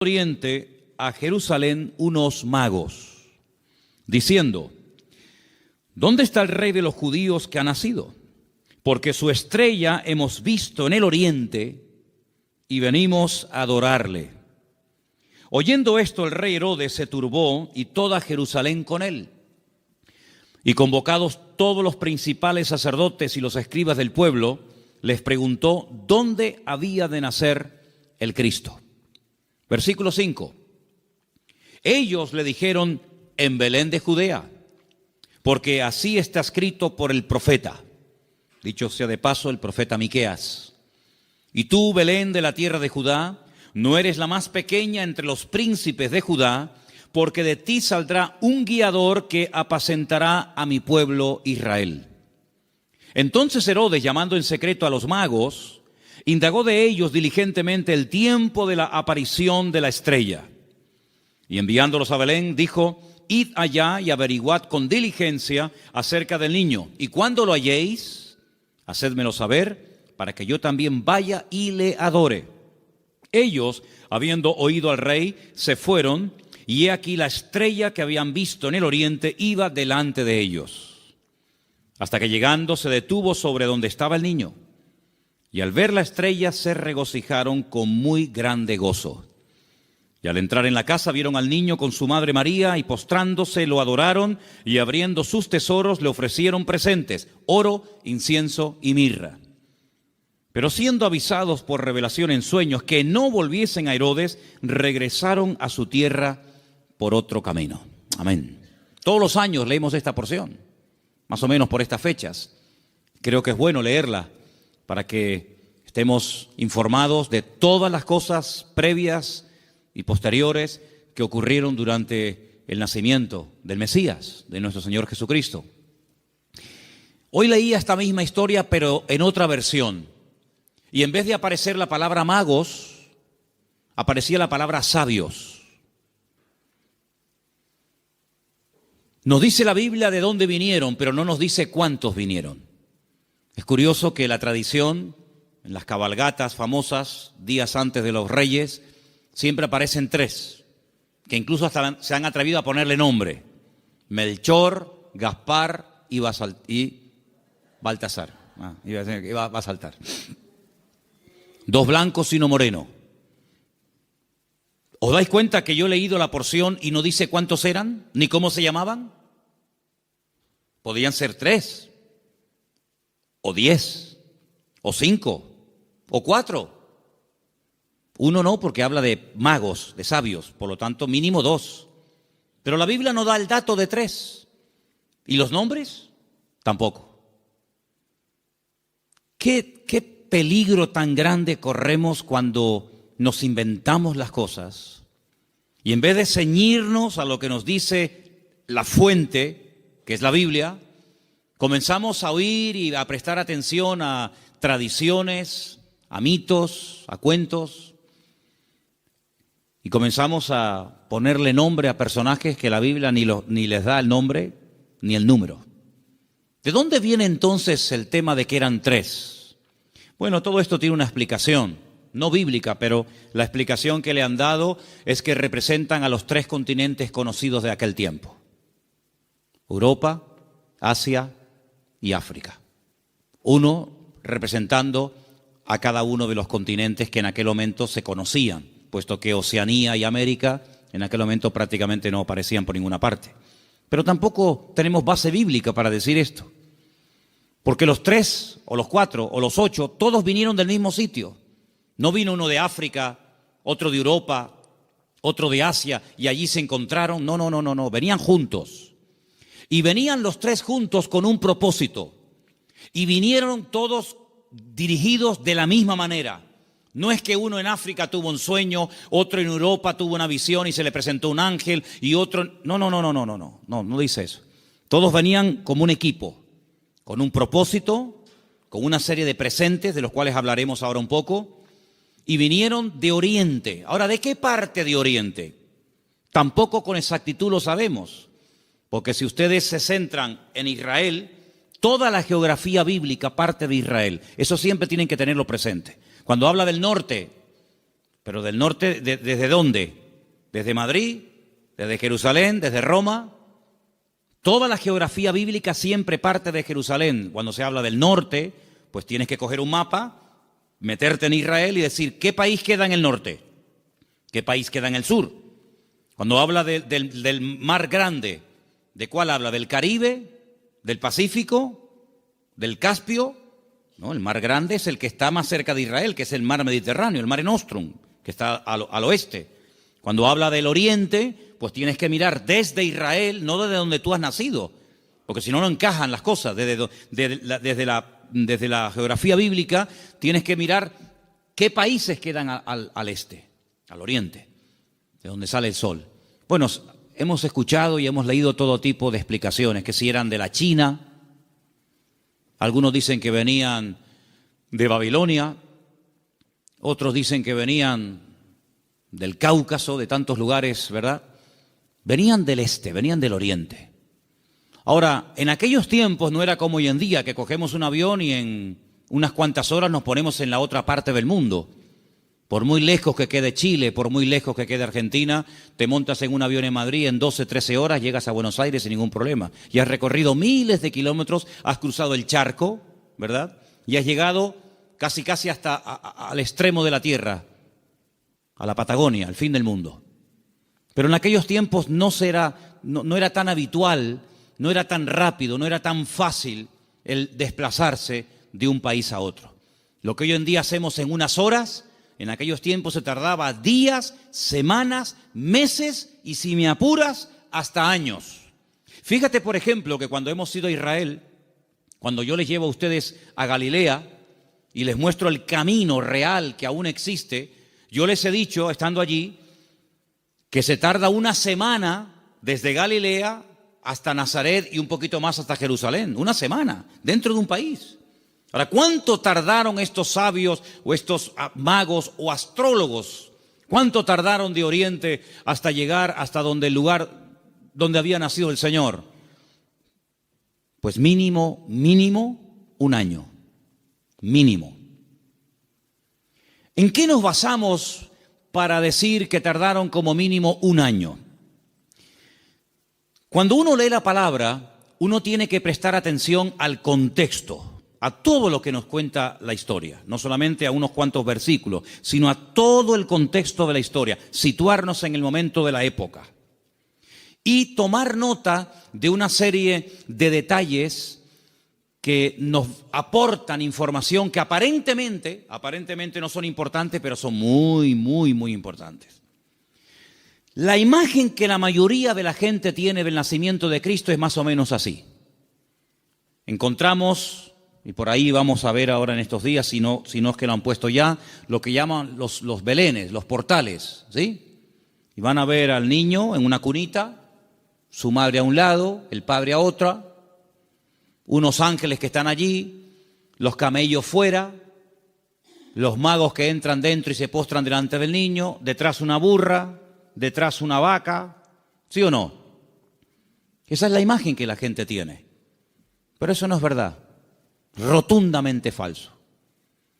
Oriente a Jerusalén unos magos, diciendo: ¿dónde está el rey de los judíos que ha nacido? Porque su estrella hemos visto en el oriente y venimos a adorarle. Oyendo esto, el rey Herodes se turbó y toda Jerusalén con él. Y convocados todos los principales sacerdotes y los escribas del pueblo, les preguntó dónde había de nacer el Cristo. Versículo 5. Ellos le dijeron: en Belén de Judea, porque así está escrito por el profeta. Dicho sea de paso, el profeta Miqueas. Y tú, Belén de la tierra de Judá, no eres la más pequeña entre los príncipes de Judá, porque de ti saldrá un guiador que apacentará a mi pueblo Israel. Entonces Herodes, llamando en secreto a los magos, indagó de ellos diligentemente el tiempo de la aparición de la estrella. Y enviándolos a Belén, dijo: id allá y averiguad con diligencia acerca del niño. Y cuando lo halléis, hacédmelo saber, para que yo también vaya y le adore. Ellos, habiendo oído al rey, se fueron, y he aquí la estrella que habían visto en el oriente iba delante de ellos, hasta que llegando se detuvo sobre donde estaba el niño. Y al ver la estrella se regocijaron con muy grande gozo. Y al entrar en la casa vieron al niño con su madre María, y postrándose lo adoraron, y abriendo sus tesoros le ofrecieron presentes: oro, incienso y mirra. Pero siendo avisados por revelación en sueños que no volviesen a Herodes, regresaron a su tierra por otro camino. Amén. Todos los años leemos esta porción, más o menos por estas fechas. Creo que es bueno leerla para que estemos informados de todas las cosas previas y posteriores que ocurrieron durante el nacimiento del Mesías, de nuestro Señor Jesucristo. Hoy leía esta misma historia, pero en otra versión. Y en vez de aparecer la palabra magos, aparecía la palabra sabios. Nos dice la Biblia de dónde vinieron, pero no nos dice cuántos vinieron. Es curioso que la tradición, en las cabalgatas famosas, días antes de los reyes, siempre aparecen tres, que incluso hasta se han atrevido a ponerle nombre: Melchor, Gaspar y Baltasar. Iba a saltar. Dos blancos y uno moreno. ¿Os dais cuenta que yo he leído la porción y no dice cuántos eran, ni cómo se llamaban? Podían ser 3, o 10, o 5, o 4. Uno no, porque habla de magos, de sabios, por lo tanto mínimo 2. Pero la Biblia no da el dato de 3. ¿Y los nombres? Tampoco. ¿Qué peligro tan grande corremos cuando nos inventamos las cosas y en vez de ceñirnos a lo que nos dice la fuente, que es la Biblia, comenzamos a oír y a prestar atención a tradiciones, a mitos, a cuentos, y comenzamos a ponerle nombre a personajes que la Biblia ni les da el nombre ni el número? ¿De dónde viene entonces el tema de que eran 3? Bueno, todo esto tiene una explicación, no bíblica, pero la explicación que le han dado es que representan a los 3 continentes conocidos de aquel tiempo: Europa, Asia y África. Uno representando a cada uno de los continentes que en aquel momento se conocían, puesto que Oceanía y América en aquel momento prácticamente no aparecían por ninguna parte. Pero tampoco tenemos base bíblica para decir esto, porque los 3, o los 4, o los 8, todos vinieron del mismo sitio. No vino uno de África, otro de Europa, otro de Asia, y allí se encontraron. No, venían juntos. Y venían los 3 juntos con un propósito. Y vinieron todos dirigidos de la misma manera. No es que uno en África tuvo un sueño, otro en Europa tuvo una visión y se le presentó un ángel, y otro... No dice eso. Todos venían como un equipo, con un propósito, con una serie de presentes, de los cuales hablaremos ahora un poco, y vinieron de Oriente. Ahora, ¿de qué parte de Oriente? Tampoco con exactitud lo sabemos, porque si ustedes se centran en Israel, toda la geografía bíblica parte de Israel. Eso siempre tienen que tenerlo presente. Cuando habla del norte, Pero del norte, ¿desde dónde? ¿Desde Madrid? ¿Desde Jerusalén? ¿Desde Roma? Toda la geografía bíblica siempre parte de Jerusalén. Cuando se habla del norte, pues tienes que coger un mapa, meterte en Israel y decir, ¿qué país queda en el norte? ¿Qué país queda en el sur? Cuando habla del mar grande, ¿de cuál habla? ¿Del Caribe? ¿Del Pacífico? ¿Del Caspio? No, el mar grande es el que está más cerca de Israel, que es el mar Mediterráneo, el Mare Nostrum, que está al oeste. Cuando habla del oriente, pues tienes que mirar desde Israel, no desde donde tú has nacido, porque si no, no encajan las cosas. Desde la geografía bíblica tienes que mirar qué países quedan al este, al oriente, de donde sale el sol. Bueno, hemos escuchado y hemos leído todo tipo de explicaciones, que si eran de la China, algunos dicen que venían de Babilonia, otros dicen que venían del Cáucaso, de tantos lugares, ¿verdad? Venían del este, venían del oriente. Ahora, en aquellos tiempos no era como hoy en día, que cogemos un avión y en unas cuantas horas nos ponemos en la otra parte del mundo. Por muy lejos que quede Chile, por muy lejos que quede Argentina, te montas en un avión en Madrid, en 12, 13 horas llegas a Buenos Aires sin ningún problema. Y has recorrido miles de kilómetros, has cruzado el charco, ¿verdad? Y has llegado casi hasta al extremo de la tierra, a la Patagonia, al fin del mundo. Pero en aquellos tiempos no era tan habitual, no era tan rápido, no era tan fácil el desplazarse de un país a otro. Lo que hoy en día hacemos en unas horas, en aquellos tiempos se tardaba días, semanas, meses y, si me apuras, hasta años. Fíjate, por ejemplo, que cuando hemos ido a Israel, cuando yo les llevo a ustedes a Galilea y les muestro el camino real que aún existe, yo les he dicho, estando allí, que se tarda una semana desde Galilea hasta Nazaret y un poquito más hasta Jerusalén. Una semana, dentro de un país. Ahora, ¿cuánto tardaron estos sabios o estos magos o astrólogos? ¿Cuánto tardaron de Oriente hasta llegar hasta el lugar donde había nacido el Señor? Pues mínimo un año. Mínimo. ¿En qué nos basamos para decir que tardaron como mínimo un año? Cuando uno lee la palabra, uno tiene que prestar atención al contexto, a todo lo que nos cuenta la historia, no solamente a unos cuantos versículos, sino a todo el contexto de la historia, situarnos en el momento de la época y tomar nota de una serie de detalles que nos aportan información que aparentemente no son importantes, pero son muy importantes. La imagen que la mayoría de la gente tiene del nacimiento de Cristo es más o menos así. Encontramos, y por ahí vamos a ver ahora en estos días, si no es que lo han puesto ya, lo que llaman los belenes, los portales, ¿sí? Y van a ver al niño en una cunita, su madre a un lado, el padre a otra, unos ángeles que están allí, los camellos fuera, los magos que entran dentro y se postran delante del niño, detrás una burra, detrás una vaca, ¿sí o no? Esa es la imagen que la gente tiene. Pero eso no es verdad, rotundamente falso.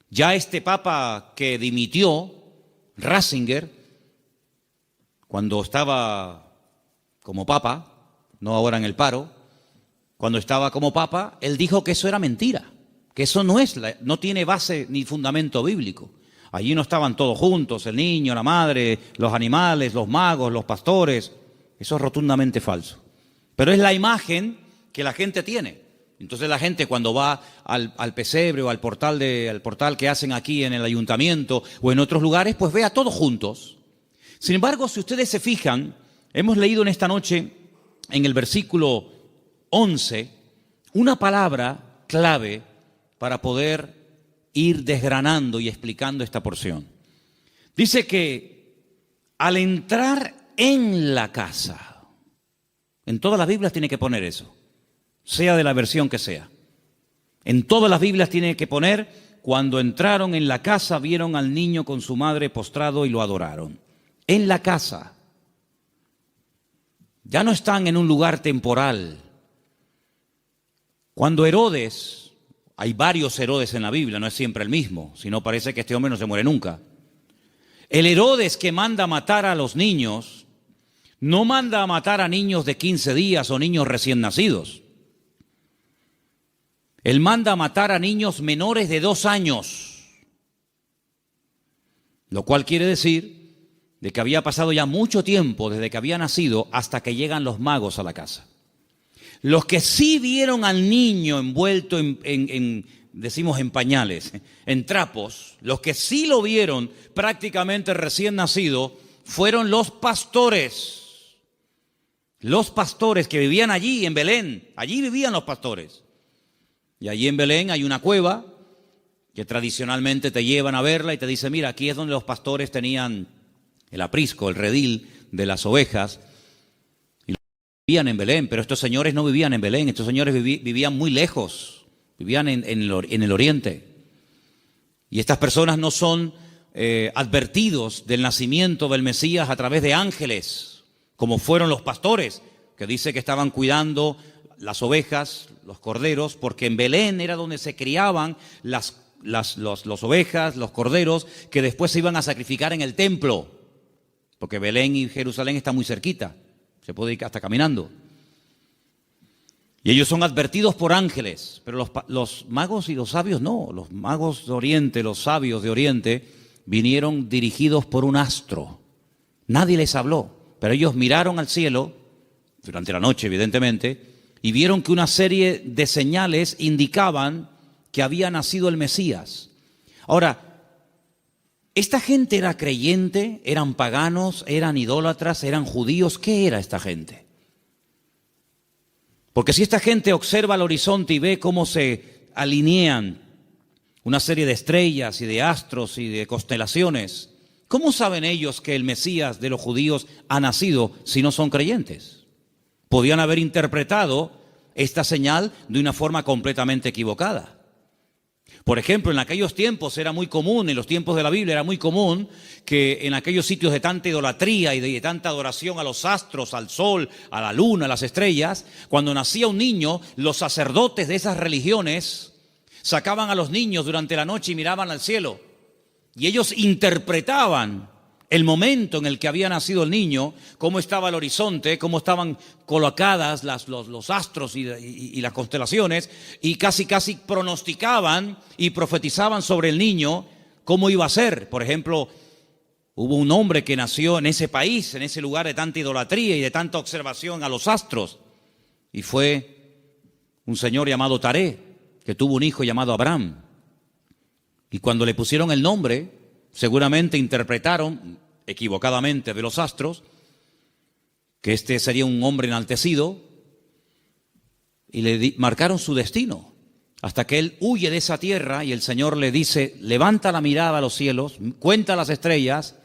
Ya este papa que dimitió, Ratzinger, cuando estaba como papa, no ahora en el paro, cuando estaba como papa, él dijo que eso era mentira, que eso no tiene base ni fundamento bíblico. Allí no estaban todos juntos, el niño, la madre, los animales, los magos, los pastores. Eso es rotundamente falso. Pero es la imagen que la gente tiene. Entonces la gente cuando va al pesebre o al portal que hacen aquí en el ayuntamiento o en otros lugares, pues ve a todos juntos. Sin embargo, si ustedes se fijan, hemos leído en esta noche en el versículo 11, una palabra clave para poder ir desgranando y explicando esta porción. Dice que al entrar en la casa, en todas las Biblias tiene que poner eso, sea de la versión que sea. En todas las Biblias tiene que poner, cuando entraron en la casa, vieron al niño con su madre postrado y lo adoraron. En la casa. Ya no están en un lugar temporal. Cuando Herodes, hay varios Herodes en la Biblia, no es siempre el mismo, sino parece que este hombre no se muere nunca. El Herodes que manda a matar a los niños, no manda a matar a niños de 15 días o niños recién nacidos. Él manda a matar a niños menores de 2 años, lo cual quiere decir de que había pasado ya mucho tiempo desde que había nacido hasta que llegan los magos a la casa. Los que sí vieron al niño envuelto decimos en pañales, en trapos, los que sí lo vieron prácticamente recién nacido fueron los pastores. Los pastores que vivían allí en Belén, allí vivían los pastores. Y allí en Belén hay una cueva que tradicionalmente te llevan a verla y te dicen, mira, aquí es donde los pastores tenían el aprisco, el redil de las ovejas. Y vivían en Belén, pero estos señores no vivían en Belén, estos señores vivían muy lejos, vivían en el oriente. Y estas personas no son advertidos del nacimiento del Mesías a través de ángeles, como fueron los pastores, que dice que estaban cuidando las ovejas, los corderos, porque en Belén era donde se criaban las ovejas, los corderos, que después se iban a sacrificar en el templo, porque Belén y Jerusalén están muy cerquita, se puede ir hasta caminando. Y ellos son advertidos por ángeles, pero los magos y los sabios no. Los magos de Oriente, los sabios de Oriente, vinieron dirigidos por un astro. Nadie les habló, pero ellos miraron al cielo, durante la noche evidentemente, y vieron que una serie de señales indicaban que había nacido el Mesías. Ahora, ¿esta gente era creyente? ¿Eran paganos? ¿Eran idólatras? ¿Eran judíos? ¿Qué era esta gente? Porque si esta gente observa el horizonte y ve cómo se alinean una serie de estrellas y de astros y de constelaciones, ¿cómo saben ellos que el Mesías de los judíos ha nacido si no son creyentes? Podían haber interpretado esta señal de una forma completamente equivocada. Por ejemplo, en aquellos tiempos era muy común, en los tiempos de la Biblia era muy común que en aquellos sitios de tanta idolatría y de tanta adoración a los astros, al sol, a la luna, a las estrellas, cuando nacía un niño, los sacerdotes de esas religiones sacaban a los niños durante la noche y miraban al cielo. Y ellos interpretaban el momento en el que había nacido el niño, cómo estaba el horizonte, cómo estaban colocadas los astros y las constelaciones, y casi pronosticaban y profetizaban sobre el niño cómo iba a ser. Por ejemplo, hubo un hombre que nació en ese país, en ese lugar de tanta idolatría y de tanta observación a los astros, y fue un señor llamado Taré, que tuvo un hijo llamado Abraham. Y cuando le pusieron el nombre, seguramente interpretaron equivocadamente de los astros que este sería un hombre enaltecido y le marcaron su destino hasta que él huye de esa tierra y el Señor le dice, levanta la mirada a los cielos, cuenta las estrellas,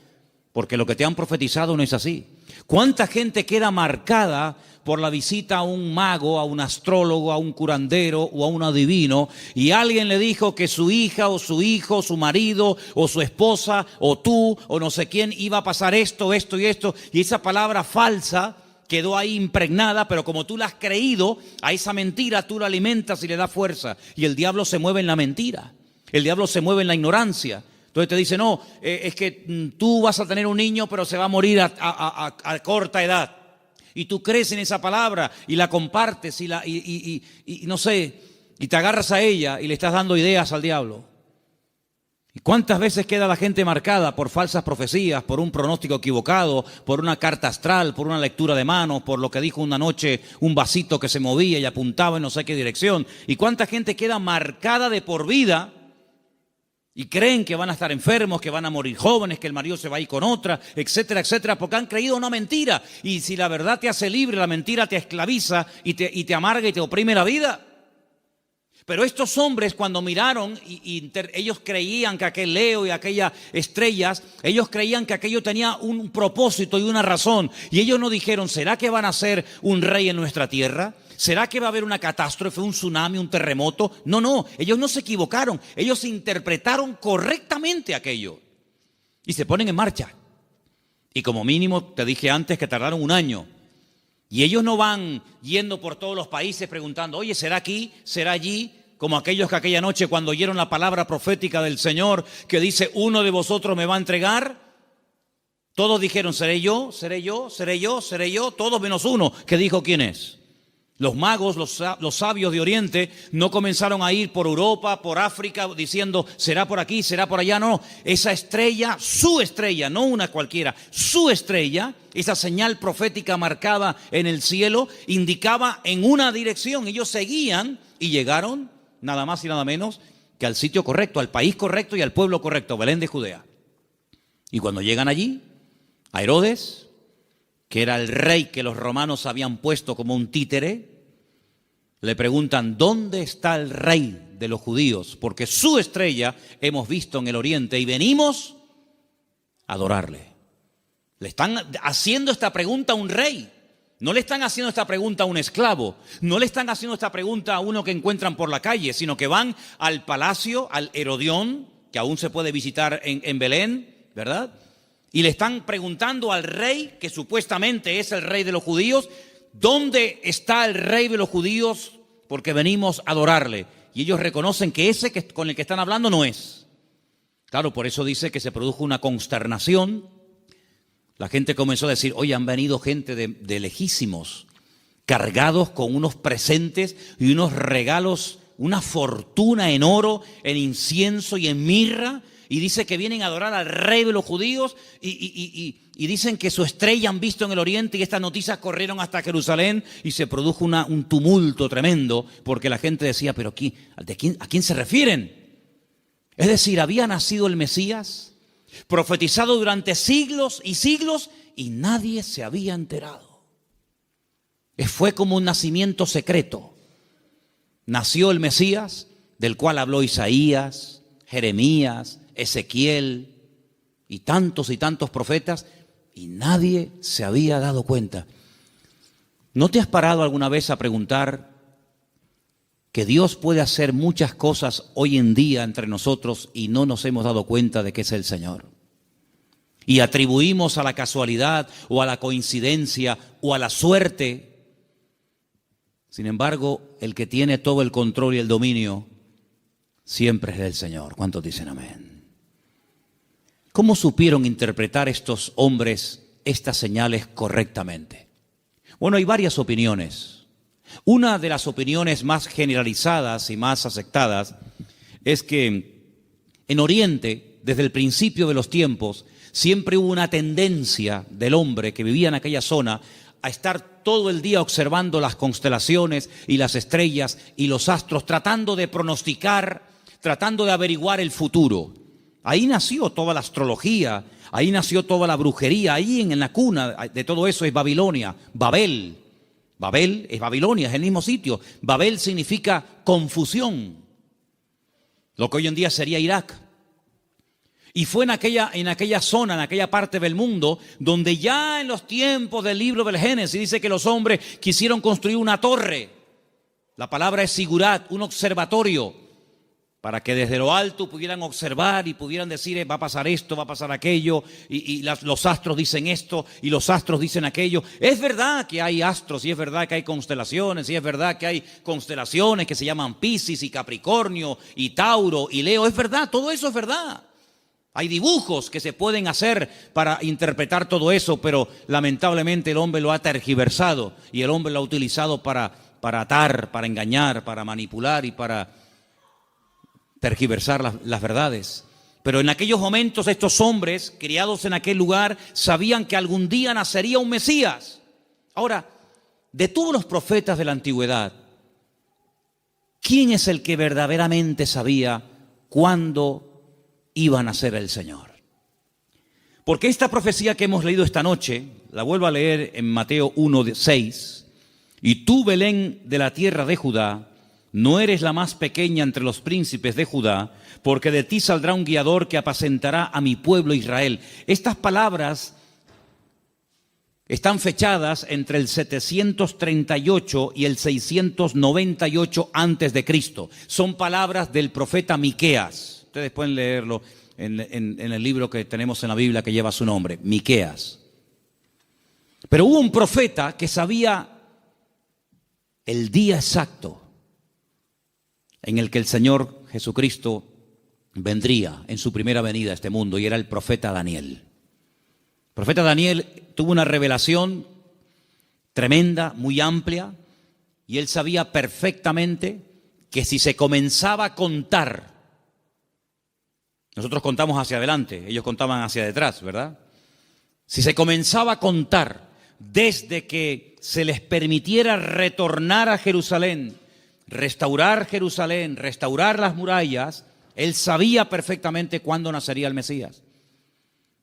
porque lo que te han profetizado no es así. ¿Cuánta gente queda marcada por la visita a un mago, a un astrólogo, a un curandero o a un adivino, y alguien le dijo que su hija o su hijo, su marido o su esposa o tú o no sé quién iba a pasar esto, esto y esto, y esa palabra falsa quedó ahí impregnada, pero como tú la has creído, a esa mentira tú la alimentas y le das fuerza, y el diablo se mueve en la mentira, el diablo se mueve en la ignorancia. Entonces te dice, no, es que tú vas a tener un niño, pero se va a morir a corta edad. Y tú crees en esa palabra y la compartes y no sé, y te agarras a ella y le estás dando ideas al diablo. ¿Y cuántas veces queda la gente marcada por falsas profecías, por un pronóstico equivocado, por una carta astral, por una lectura de manos, por lo que dijo una noche un vasito que se movía y apuntaba en no sé qué dirección? ¿Y cuánta gente queda marcada de por vida? Y creen que van a estar enfermos, que van a morir jóvenes, que el marido se va a ir con otra, etcétera, etcétera, porque han creído una mentira. Y si la verdad te hace libre, la mentira te esclaviza y te amarga y te oprime la vida. Pero estos hombres cuando miraron, ellos creían que aquel Leo y aquellas estrellas, ellos creían que aquello tenía un propósito y una razón. Y ellos no dijeron, ¿será que van a ser un rey en nuestra tierra? ¿Será que va a haber una catástrofe, un tsunami, un terremoto? No, ellos no se equivocaron, ellos interpretaron correctamente aquello y se ponen en marcha. Y como mínimo, te dije antes que tardaron 1 año. Y ellos no van yendo por todos los países preguntando, oye, ¿será aquí? ¿Será allí? Como aquellos que aquella noche cuando oyeron la palabra profética del Señor que dice, uno de vosotros me va a entregar. Todos dijeron, seré yo, seré yo, seré yo, seré yo, todos menos uno que dijo quién es. Los magos, los sabios de Oriente no comenzaron a ir por Europa, por África, diciendo, será por aquí, será por allá. No, esa estrella, su estrella, no una cualquiera, su estrella, esa señal profética marcada en el cielo, indicaba en una dirección. Ellos seguían y llegaron, nada más y nada menos, que al sitio correcto, al país correcto y al pueblo correcto, Belén de Judea. Y cuando llegan allí, a Herodes, que era el rey que los romanos habían puesto como un títere, le preguntan, ¿dónde está el rey de los judíos? Porque su estrella hemos visto en el oriente y venimos a adorarle. Le están haciendo esta pregunta a un rey. No le están haciendo esta pregunta a un esclavo. No le están haciendo esta pregunta a uno que encuentran por la calle, sino que van al palacio, al Herodión, que aún se puede visitar en Belén, ¿verdad? Y le están preguntando al rey, que supuestamente es el rey de los judíos, ¿dónde está el rey de los judíos? Porque venimos a adorarle. Y ellos reconocen que ese con el que están hablando no es. Claro, por eso dice que se produjo una consternación. La gente comenzó a decir, oye, han venido gente de lejísimos, cargados con unos presentes y unos regalos, una fortuna en oro, en incienso y en mirra. Y dice que vienen a adorar al rey de los judíos y dicen que su estrella han visto en el oriente y estas noticias corrieron hasta Jerusalén y se produjo un tumulto tremendo porque la gente decía, pero ¿a quién se refieren? Es decir, había nacido el Mesías, profetizado durante siglos y siglos y nadie se había enterado. Fue como un nacimiento secreto. Nació el Mesías, del cual habló Isaías, Jeremías, Ezequiel y tantos profetas, y nadie se había dado cuenta. ¿No te has parado alguna vez a preguntar que Dios puede hacer muchas cosas hoy en día entre nosotros y no nos hemos dado cuenta de que es el Señor? Y atribuimos a la casualidad o a la coincidencia o a la suerte. Sin embargo, el que tiene todo el control y el dominio siempre es el Señor. ¿Cuántos dicen amén? ¿Cómo supieron interpretar estos hombres estas señales correctamente? Bueno, hay varias opiniones. Una de las opiniones más generalizadas y más aceptadas es que en Oriente, desde el principio de los tiempos, siempre hubo una tendencia del hombre que vivía en aquella zona a estar todo el día observando las constelaciones y las estrellas y los astros, tratando de pronosticar, tratando de averiguar el futuro. Ahí nació toda la astrología, ahí nació toda la brujería, ahí en la cuna de todo eso es Babilonia, Babel. Babel es Babilonia, es el mismo sitio. Babel significa confusión, lo que hoy en día sería Irak. Y fue en aquella zona, en aquella parte del mundo, donde ya en los tiempos del libro del Génesis dice que los hombres quisieron construir una torre. La palabra es sigurat, un observatorio, para que desde lo alto pudieran observar y pudieran decir, va a pasar esto, va a pasar aquello, y los astros dicen esto, y los astros dicen aquello. Es verdad que hay astros, y es verdad que hay constelaciones, y es verdad que hay constelaciones que se llaman Piscis, y Capricornio, y Tauro, y Leo. Es verdad, todo eso es verdad. Hay dibujos que se pueden hacer para interpretar todo eso, pero lamentablemente el hombre lo ha tergiversado, y el hombre lo ha utilizado para atar, para engañar, para manipular y para tergiversar las verdades. Pero en aquellos momentos estos hombres, criados en aquel lugar, sabían que algún día nacería un Mesías. Ahora, de todos los profetas de la antigüedad, ¿quién es el que verdaderamente sabía cuándo iba a nacer el Señor? Porque esta profecía que hemos leído esta noche, la vuelvo a leer en Mateo 1:6, y tú, Belén de la tierra de Judá, no eres la más pequeña entre los príncipes de Judá, porque de ti saldrá un guiador que apacentará a mi pueblo Israel. Estas palabras están fechadas entre el 738 y el 698 antes de Cristo. Son palabras del profeta Miqueas. Ustedes pueden leerlo en el libro que tenemos en la Biblia que lleva su nombre, Miqueas. Pero hubo un profeta que sabía el día exacto en el que el Señor Jesucristo vendría en su primera venida a este mundo, y era el profeta Daniel. profeta Daniel tuvo una revelación tremenda, muy amplia, y él sabía perfectamente que si se comenzaba a contar, nosotros contamos hacia adelante, ellos contaban hacia detrás, ¿verdad? Si se comenzaba a contar desde que se les permitiera retornar a Jerusalén, restaurar las murallas, él sabía perfectamente cuándo nacería el Mesías.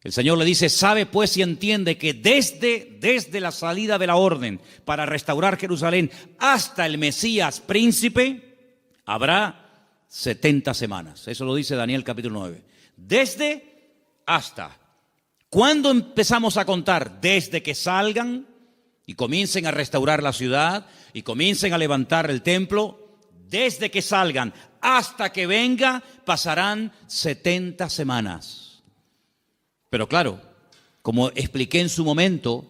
El Señor le dice, sabe pues y entiende que desde la salida de la orden para restaurar Jerusalén hasta el Mesías príncipe, habrá 70 semanas. Eso lo dice Daniel capítulo 9. Desde hasta. ¿Cuándo empezamos a contar? Desde que salgan y comiencen a restaurar la ciudad y comiencen a levantar el templo. Desde que salgan hasta que venga pasarán 70 semanas. Pero claro, como expliqué en su momento,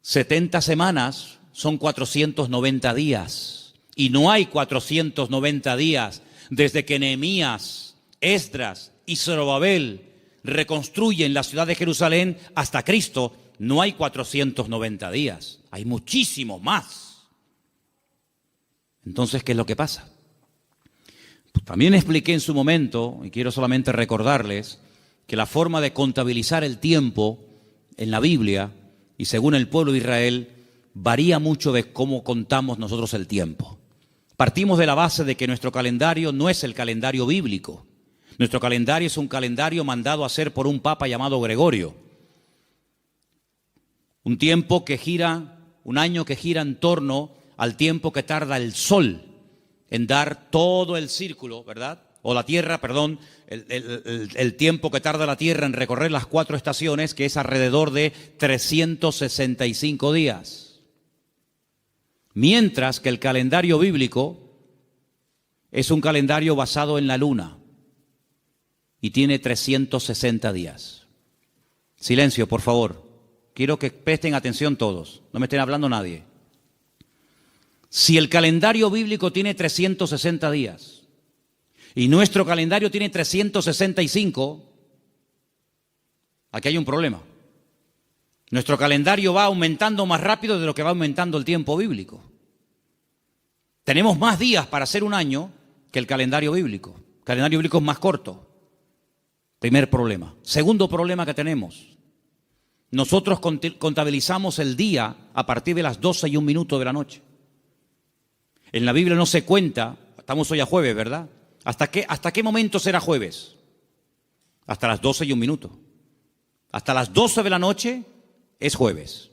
70 semanas son 490 días. Y no hay 490 días desde que Nehemías, Esdras y Zorobabel reconstruyen la ciudad de Jerusalén hasta Cristo. No hay 490 días, hay muchísimos más. Entonces, ¿qué es lo que pasa? Pues también expliqué en su momento, y quiero solamente recordarles, que la forma de contabilizar el tiempo en la Biblia y según el pueblo de Israel varía mucho de cómo contamos nosotros el tiempo. Partimos de la base de que nuestro calendario no es el calendario bíblico. Nuestro calendario es un calendario mandado a hacer por un papa llamado Gregorio. Un tiempo que gira, un año que gira en torno al tiempo que tarda el sol en dar todo el círculo, ¿verdad? O la Tierra, perdón, el tiempo que tarda la Tierra en recorrer las 4 estaciones, que es alrededor de 365 días. Mientras que el calendario bíblico es un calendario basado en la luna y tiene 360 días. Silencio, por favor. Quiero que presten atención todos, no me estén hablando nadie. Si el calendario bíblico tiene 360 días, y nuestro calendario tiene 365, aquí hay un problema. Nuestro calendario va aumentando más rápido de lo que va aumentando el tiempo bíblico. Tenemos más días para hacer un año que el calendario bíblico. El calendario bíblico es más corto. Primer problema. Segundo problema que tenemos. Nosotros contabilizamos el día a partir de las 12:01 de la noche. En la Biblia no se cuenta, estamos hoy a jueves, ¿verdad? ¿Hasta qué momento será jueves? Hasta las 12:01. Hasta las 12 de la noche es jueves.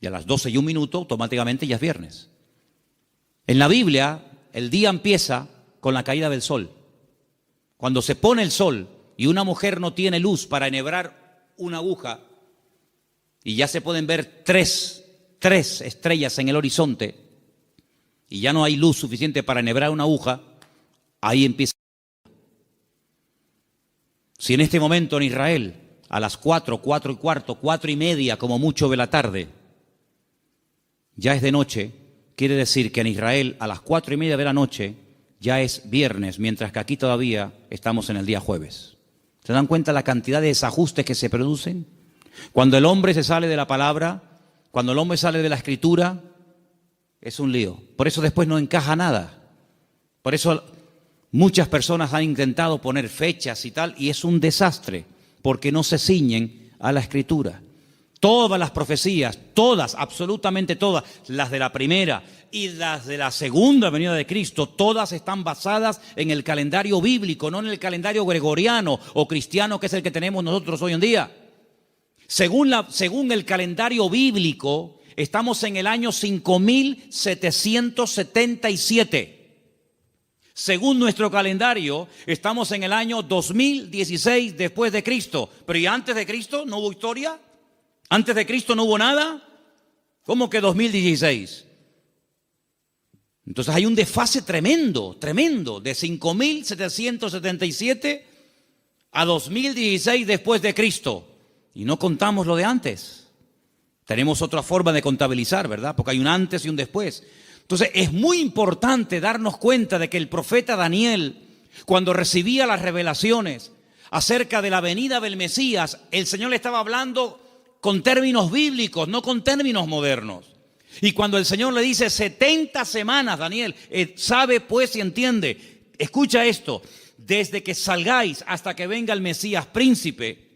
Y a las 12:01 automáticamente ya es viernes. En la Biblia el día empieza con la caída del sol. Cuando se pone el sol y una mujer no tiene luz para enhebrar una aguja y ya se pueden ver tres estrellas en el horizonte y ya no hay luz suficiente para enhebrar una aguja, ahí empieza. Si en este momento en Israel, a las 4, 4:15, 4:30, como mucho de la tarde, ya es de noche, quiere decir que en Israel a las 4:30 de la noche ya es viernes, mientras que aquí todavía estamos en el día jueves. ¿Se dan cuenta la cantidad de desajustes que se producen? Cuando el hombre se sale de la palabra, cuando el hombre sale de la escritura, es un lío. Por eso después no encaja nada. Por eso muchas personas han intentado poner fechas y tal, y es un desastre, porque no se ciñen a la escritura. Todas las profecías, todas, absolutamente todas, las de la primera y las de la segunda venida de Cristo, todas están basadas en el calendario bíblico, no en el calendario gregoriano o cristiano, que es el que tenemos nosotros hoy en día. Según el calendario bíblico, estamos en el año 5777. Según nuestro calendario, estamos en el año 2016 después de Cristo. Pero ¿y antes de Cristo no hubo historia? ¿Antes de Cristo no hubo nada? ¿Cómo que 2016? Entonces hay un desfase tremendo, de 5777 a 2016 después de Cristo. Y no contamos lo de antes. Tenemos otra forma de contabilizar, ¿verdad? Porque hay un antes y un después. Entonces es muy importante darnos cuenta de que el profeta Daniel, cuando recibía las revelaciones, acerca de la venida del Mesías, el Señor le estaba hablando con términos bíblicos, no con términos modernos. Y cuando el Señor le dice 70 semanas, Daniel, sabe pues y entiende, escucha esto, desde que salgáis hasta que venga el Mesías príncipe,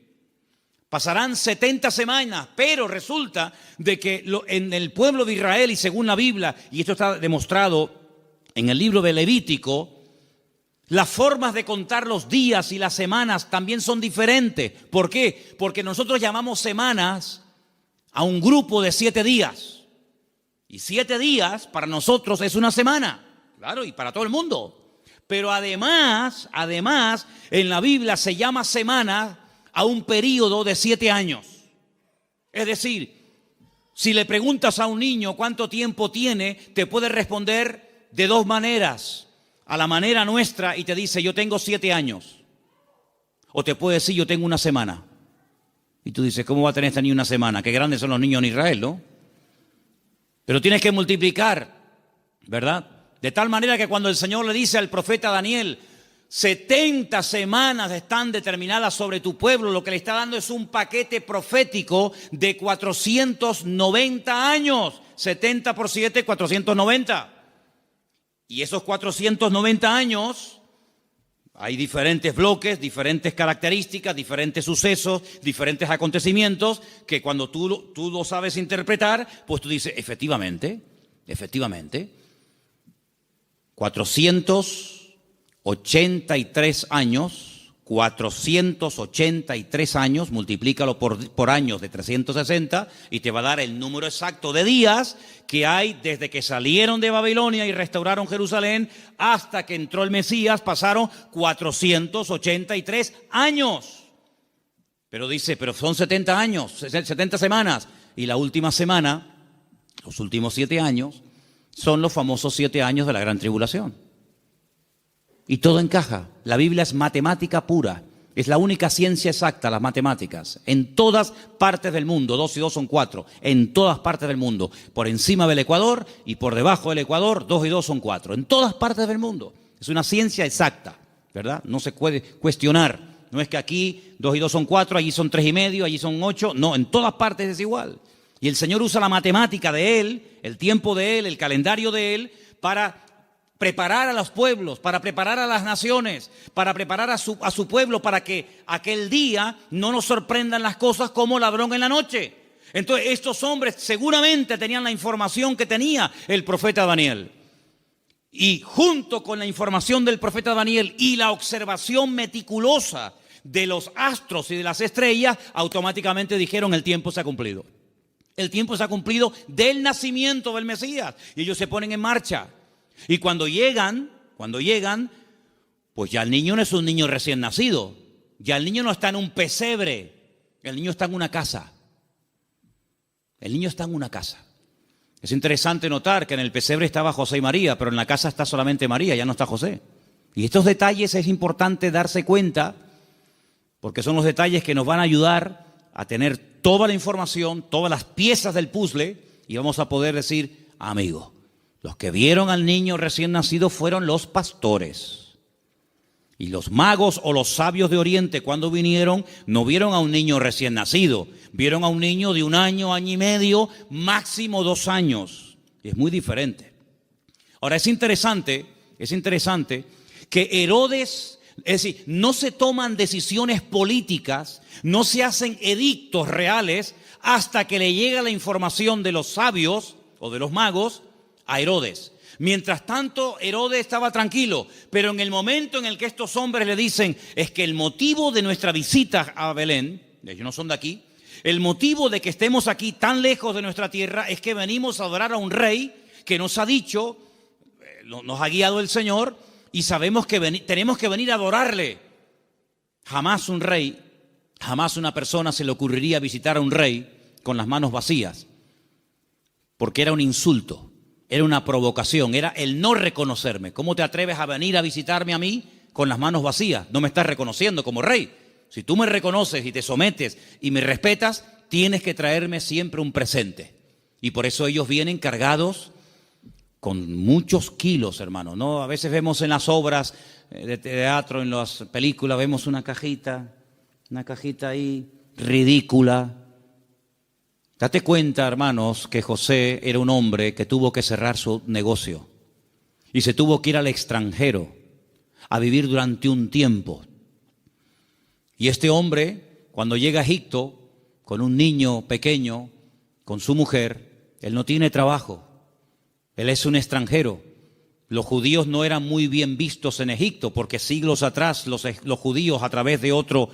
pasarán 70 semanas, pero resulta de que en el pueblo de Israel y según la Biblia, y esto está demostrado en el libro de Levítico, las formas de contar los días y las semanas también son diferentes. ¿Por qué? Porque nosotros llamamos semanas a un grupo de 7 días. Y 7 días para nosotros es una semana. Claro, y para todo el mundo. Pero además, en la Biblia se llama semana a un periodo de 7 años. Es decir, si le preguntas a un niño cuánto tiempo tiene, te puede responder de 2 maneras. A la manera nuestra y te dice, yo tengo 7 años. O te puede decir, yo tengo una semana. Y tú dices, ¿cómo va a tener esta niña una semana? Qué grandes son los niños en Israel, ¿no? Pero tienes que multiplicar, ¿verdad? De tal manera que cuando el Señor le dice al profeta Daniel, 70 semanas están determinadas sobre tu pueblo, lo que le está dando es un paquete profético de 490 años. 70 por 7, 490. Y esos 490 años, hay diferentes bloques, diferentes características, diferentes sucesos, diferentes acontecimientos, que cuando tú lo sabes interpretar, pues tú dices, efectivamente, 483 años, multiplícalo por años de 360 y te va a dar el número exacto de días que hay desde que salieron de Babilonia y restauraron Jerusalén hasta que entró el Mesías. Pasaron 483 años. Pero dice, pero son 70 años, 70 semanas. Y la última semana, los últimos 7 años, son los famosos 7 años de la gran tribulación. Y todo encaja. La Biblia es matemática pura. Es la única ciencia exacta, las matemáticas. En todas partes del mundo, 2 y 2 son 4. En todas partes del mundo. Por encima del Ecuador y por debajo del Ecuador, 2 y 2 son 4. En todas partes del mundo. Es una ciencia exacta, ¿verdad? No se puede cuestionar. No es que aquí 2 y 2 son 4, allí son 3 y medio, allí son 8. No, en todas partes es igual. Y el Señor usa la matemática de Él, el tiempo de Él, el calendario de Él, para preparar a los pueblos, para preparar a las naciones, para preparar a su pueblo, para que aquel día no nos sorprendan las cosas como ladrón en la noche. Entonces estos hombres seguramente tenían la información que tenía el profeta Daniel. Y junto con la información del profeta Daniel y la observación meticulosa de los astros y de las estrellas, automáticamente dijeron, el tiempo se ha cumplido. El tiempo se ha cumplido del nacimiento del Mesías. Y ellos se ponen en marcha. Y cuando llegan, pues ya el niño no es un niño recién nacido. Ya el niño no está en un pesebre. El niño está en una casa. El niño está en una casa. Es interesante notar que en el pesebre estaba José y María, pero en la casa está solamente María, ya no está José. Y estos detalles es importante darse cuenta, porque son los detalles que nos van a ayudar a tener toda la información, todas las piezas del puzzle, y vamos a poder decir, amigo, los que vieron al niño recién nacido fueron los pastores. Y los magos o los sabios de Oriente, cuando vinieron, no vieron a un niño recién nacido. Vieron a un niño de 1 año, año y medio, máximo 2 años. Y es muy diferente. Ahora, es interesante que Herodes, es decir, no se toman decisiones políticas, no se hacen edictos reales hasta que le llega la información de los sabios o de los magos a Herodes. Mientras tanto, Herodes estaba tranquilo, pero en el momento en el que estos hombres le dicen, es que el motivo de nuestra visita a Belén, ellos no son de aquí, el motivo de que estemos aquí tan lejos de nuestra tierra es que venimos a adorar a un rey que nos ha dicho, nos ha guiado el Señor y sabemos que tenemos que venir a adorarle. Jamás un rey, jamás una persona se le ocurriría visitar a un rey con las manos vacías, porque era un insulto. Era una provocación, era el no reconocerme. ¿Cómo te atreves a venir a visitarme a mí con las manos vacías? No me estás reconociendo como rey. Si tú me reconoces y te sometes y me respetas, tienes que traerme siempre un presente. Y por eso ellos vienen cargados con muchos kilos, hermano, ¿no? A veces vemos en las obras de teatro, en las películas, vemos una cajita ahí ridícula. Date cuenta, hermanos, que José era un hombre que tuvo que cerrar su negocio y se tuvo que ir al extranjero a vivir durante un tiempo. Y este hombre, cuando llega a Egipto, con un niño pequeño, con su mujer, él no tiene trabajo. Él es un extranjero. Los judíos no eran muy bien vistos en Egipto, porque siglos atrás los judíos, a través de otro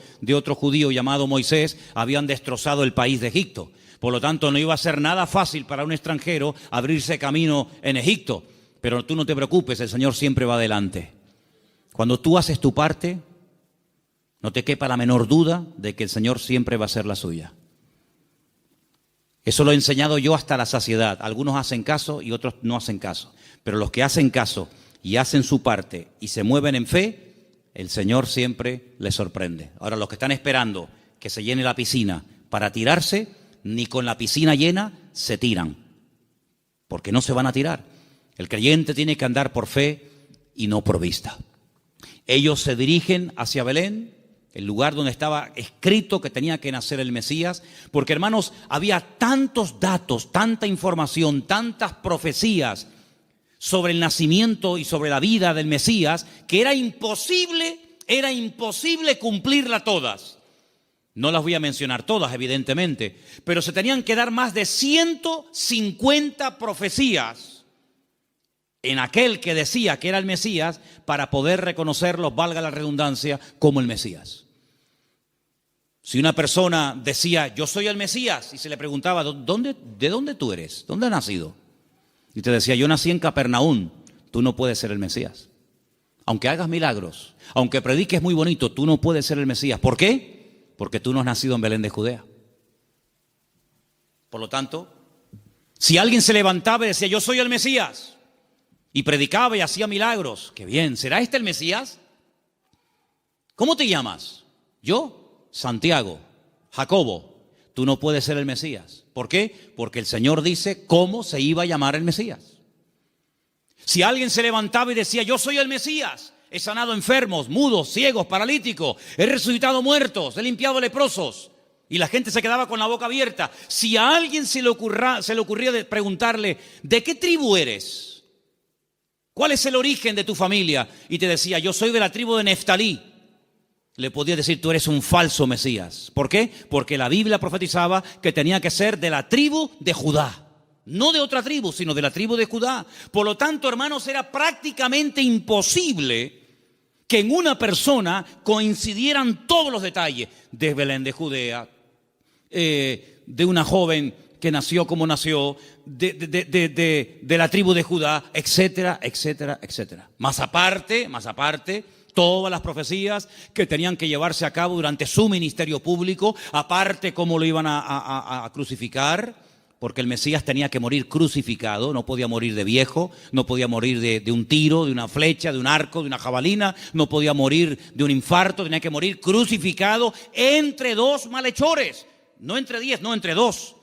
judío llamado Moisés, habían destrozado el país de Egipto. Por lo tanto, no iba a ser nada fácil para un extranjero abrirse camino en Egipto. Pero tú no te preocupes, el Señor siempre va adelante. Cuando tú haces tu parte, no te quepa la menor duda de que el Señor siempre va a hacer la suya. Eso lo he enseñado yo hasta la saciedad. Algunos hacen caso y otros no hacen caso. Pero los que hacen caso y hacen su parte y se mueven en fe, el Señor siempre les sorprende. Ahora, los que están esperando que se llene la piscina para tirarse, ni con la piscina llena se tiran, porque no se van a tirar. El creyente tiene que andar por fe y no por vista. Ellos se dirigen hacia Belén, el lugar donde estaba escrito que tenía que nacer el Mesías, porque, hermanos, había tantos datos, tanta información, tantas profecías sobre el nacimiento y sobre la vida del Mesías, que era imposible cumplirla todas. No las voy a mencionar todas, evidentemente, pero se tenían que dar más de 150 profecías en aquel que decía que era el Mesías para poder reconocerlo, valga la redundancia, como el Mesías. Si una persona decía, yo soy el Mesías, y se le preguntaba, ¿de dónde tú eres? ¿Dónde has nacido? Y te decía, yo nací en Capernaum, tú no puedes ser el Mesías. Aunque hagas milagros, aunque prediques muy bonito, tú no puedes ser el Mesías. ¿Por qué? Porque tú no has nacido en Belén de Judea. Por lo tanto, si alguien se levantaba y decía, yo soy el Mesías, y predicaba y hacía milagros, qué bien, ¿será este el Mesías? ¿Cómo te llamas? Yo, Santiago, Jacobo, tú no puedes ser el Mesías. ¿Por qué? Porque el Señor dice cómo se iba a llamar el Mesías. Si alguien se levantaba y decía, yo soy el Mesías, he sanado enfermos, mudos, ciegos, paralíticos, he resucitado muertos, he limpiado leprosos, y la gente se quedaba con la boca abierta. Si a alguien se le ocurría preguntarle, ¿de qué tribu eres? ¿Cuál es el origen de tu familia? Y te decía, yo soy de la tribu de Neftalí. Le podía decir, tú eres un falso Mesías. ¿Por qué? Porque la Biblia profetizaba que tenía que ser de la tribu de Judá. No de otra tribu, sino de la tribu de Judá. Por lo tanto, hermanos, era prácticamente imposible que en una persona coincidieran todos los detalles de Belén de Judea, de una joven que nació como nació, de la tribu de Judá, etcétera, etcétera, etcétera. Más aparte, todas las profecías que tenían que llevarse a cabo durante su ministerio público, aparte cómo lo iban a crucificar, porque el Mesías tenía que morir crucificado, no podía morir de viejo, no podía morir de un tiro, de una flecha, de un arco, de una jabalina, no podía morir de un infarto, tenía que morir crucificado entre dos malhechores, no entre 10, no entre 2.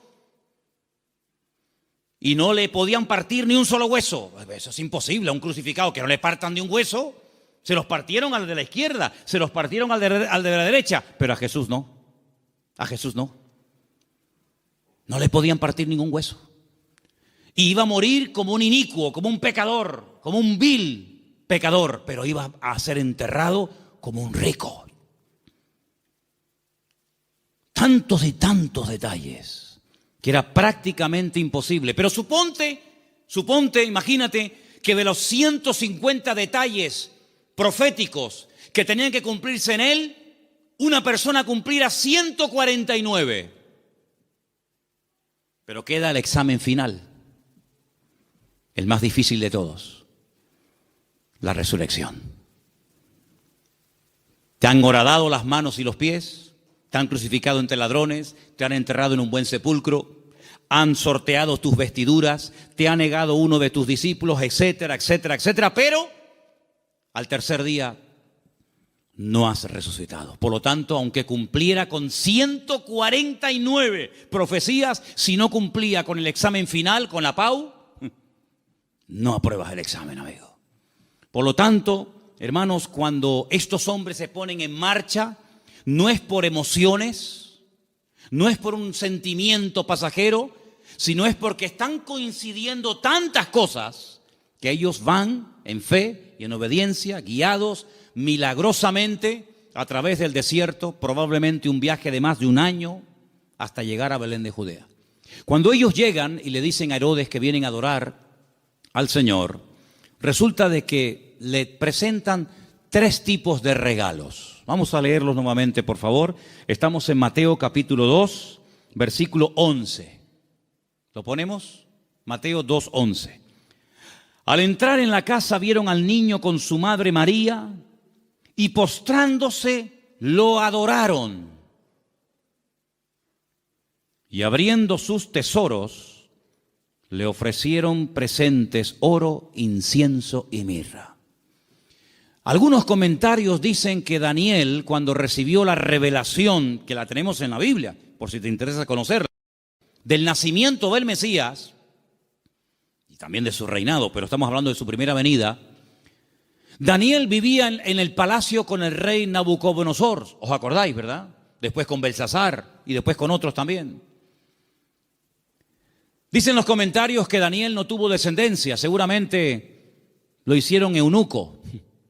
Y no le podían partir ni un solo hueso. Eso es imposible, a un crucificado que no le partan ni un hueso. Se los partieron al de la izquierda, se los partieron al de la derecha, pero a Jesús no. A Jesús no. No le podían partir ningún hueso. Y iba a morir como un inicuo, como un pecador, como un vil pecador, pero iba a ser enterrado como un rico. Tantos y tantos detalles que era prácticamente imposible. Pero suponte, imagínate que de los 150 detalles proféticos que tenían que cumplirse en él, una persona cumpliera 149. Pero queda el examen final, el más difícil de todos, la resurrección. Te han horadado las manos y los pies, te han crucificado entre ladrones, te han enterrado en un buen sepulcro, han sorteado tus vestiduras, te ha negado uno de tus discípulos, etcétera, etcétera, etcétera, pero al tercer día no has resucitado. Por lo tanto, aunque cumpliera con 149 profecías, si no cumplía con el examen final, con la PAU, no apruebas el examen, amigo. Por lo tanto, hermanos, cuando estos hombres se ponen en marcha, no es por emociones, no es por un sentimiento pasajero, sino es porque están coincidiendo tantas cosas que ellos van en fe y en obediencia, guiados milagrosamente a través del desierto, probablemente un viaje de más de un año hasta llegar a Belén de Judea. Cuando ellos llegan y le dicen a Herodes que vienen a adorar al Señor, resulta de que le presentan 3 tipos de regalos. Vamos a leerlos nuevamente, por favor. Estamos en Mateo capítulo 2, versículo 11. ¿Lo ponemos? Mateo 2:11. Al entrar en la casa vieron al niño con su madre María y postrándose lo adoraron. Y abriendo sus tesoros le ofrecieron presentes, oro, incienso y mirra. Algunos comentarios dicen que Daniel, cuando recibió la revelación, que la tenemos en la Biblia, por si te interesa conocerla, del nacimiento del Mesías, y también de su reinado, pero estamos hablando de su primera venida, Daniel vivía en el palacio con el rey Nabucodonosor, ¿os acordáis, verdad? Después con Belsasar y después con otros también. Dicen los comentarios que Daniel no tuvo descendencia, seguramente lo hicieron eunuco,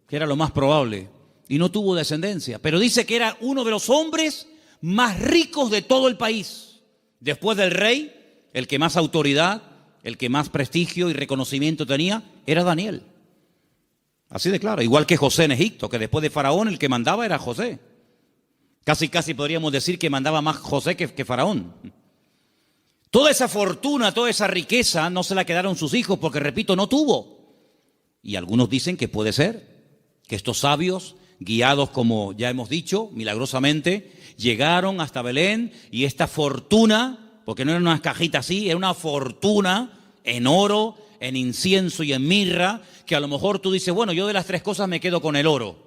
que era lo más probable, y no tuvo descendencia, pero dice que era uno de los hombres más ricos de todo el país. Después del rey, el que más autoridad, el que más prestigio y reconocimiento tenía, era Daniel. Así de claro, igual que José en Egipto, que después de Faraón el que mandaba era José. Casi podríamos decir que mandaba más José que Faraón. Toda esa fortuna, toda esa riqueza no se la quedaron sus hijos porque, repito, no tuvo. Y algunos dicen que puede ser que estos sabios, guiados como ya hemos dicho, milagrosamente, llegaron hasta Belén y esta fortuna, porque no era una cajita así, era una fortuna en oro, en incienso y en mirra, que a lo mejor tú dices, bueno, yo de las 3 cosas me quedo con el oro.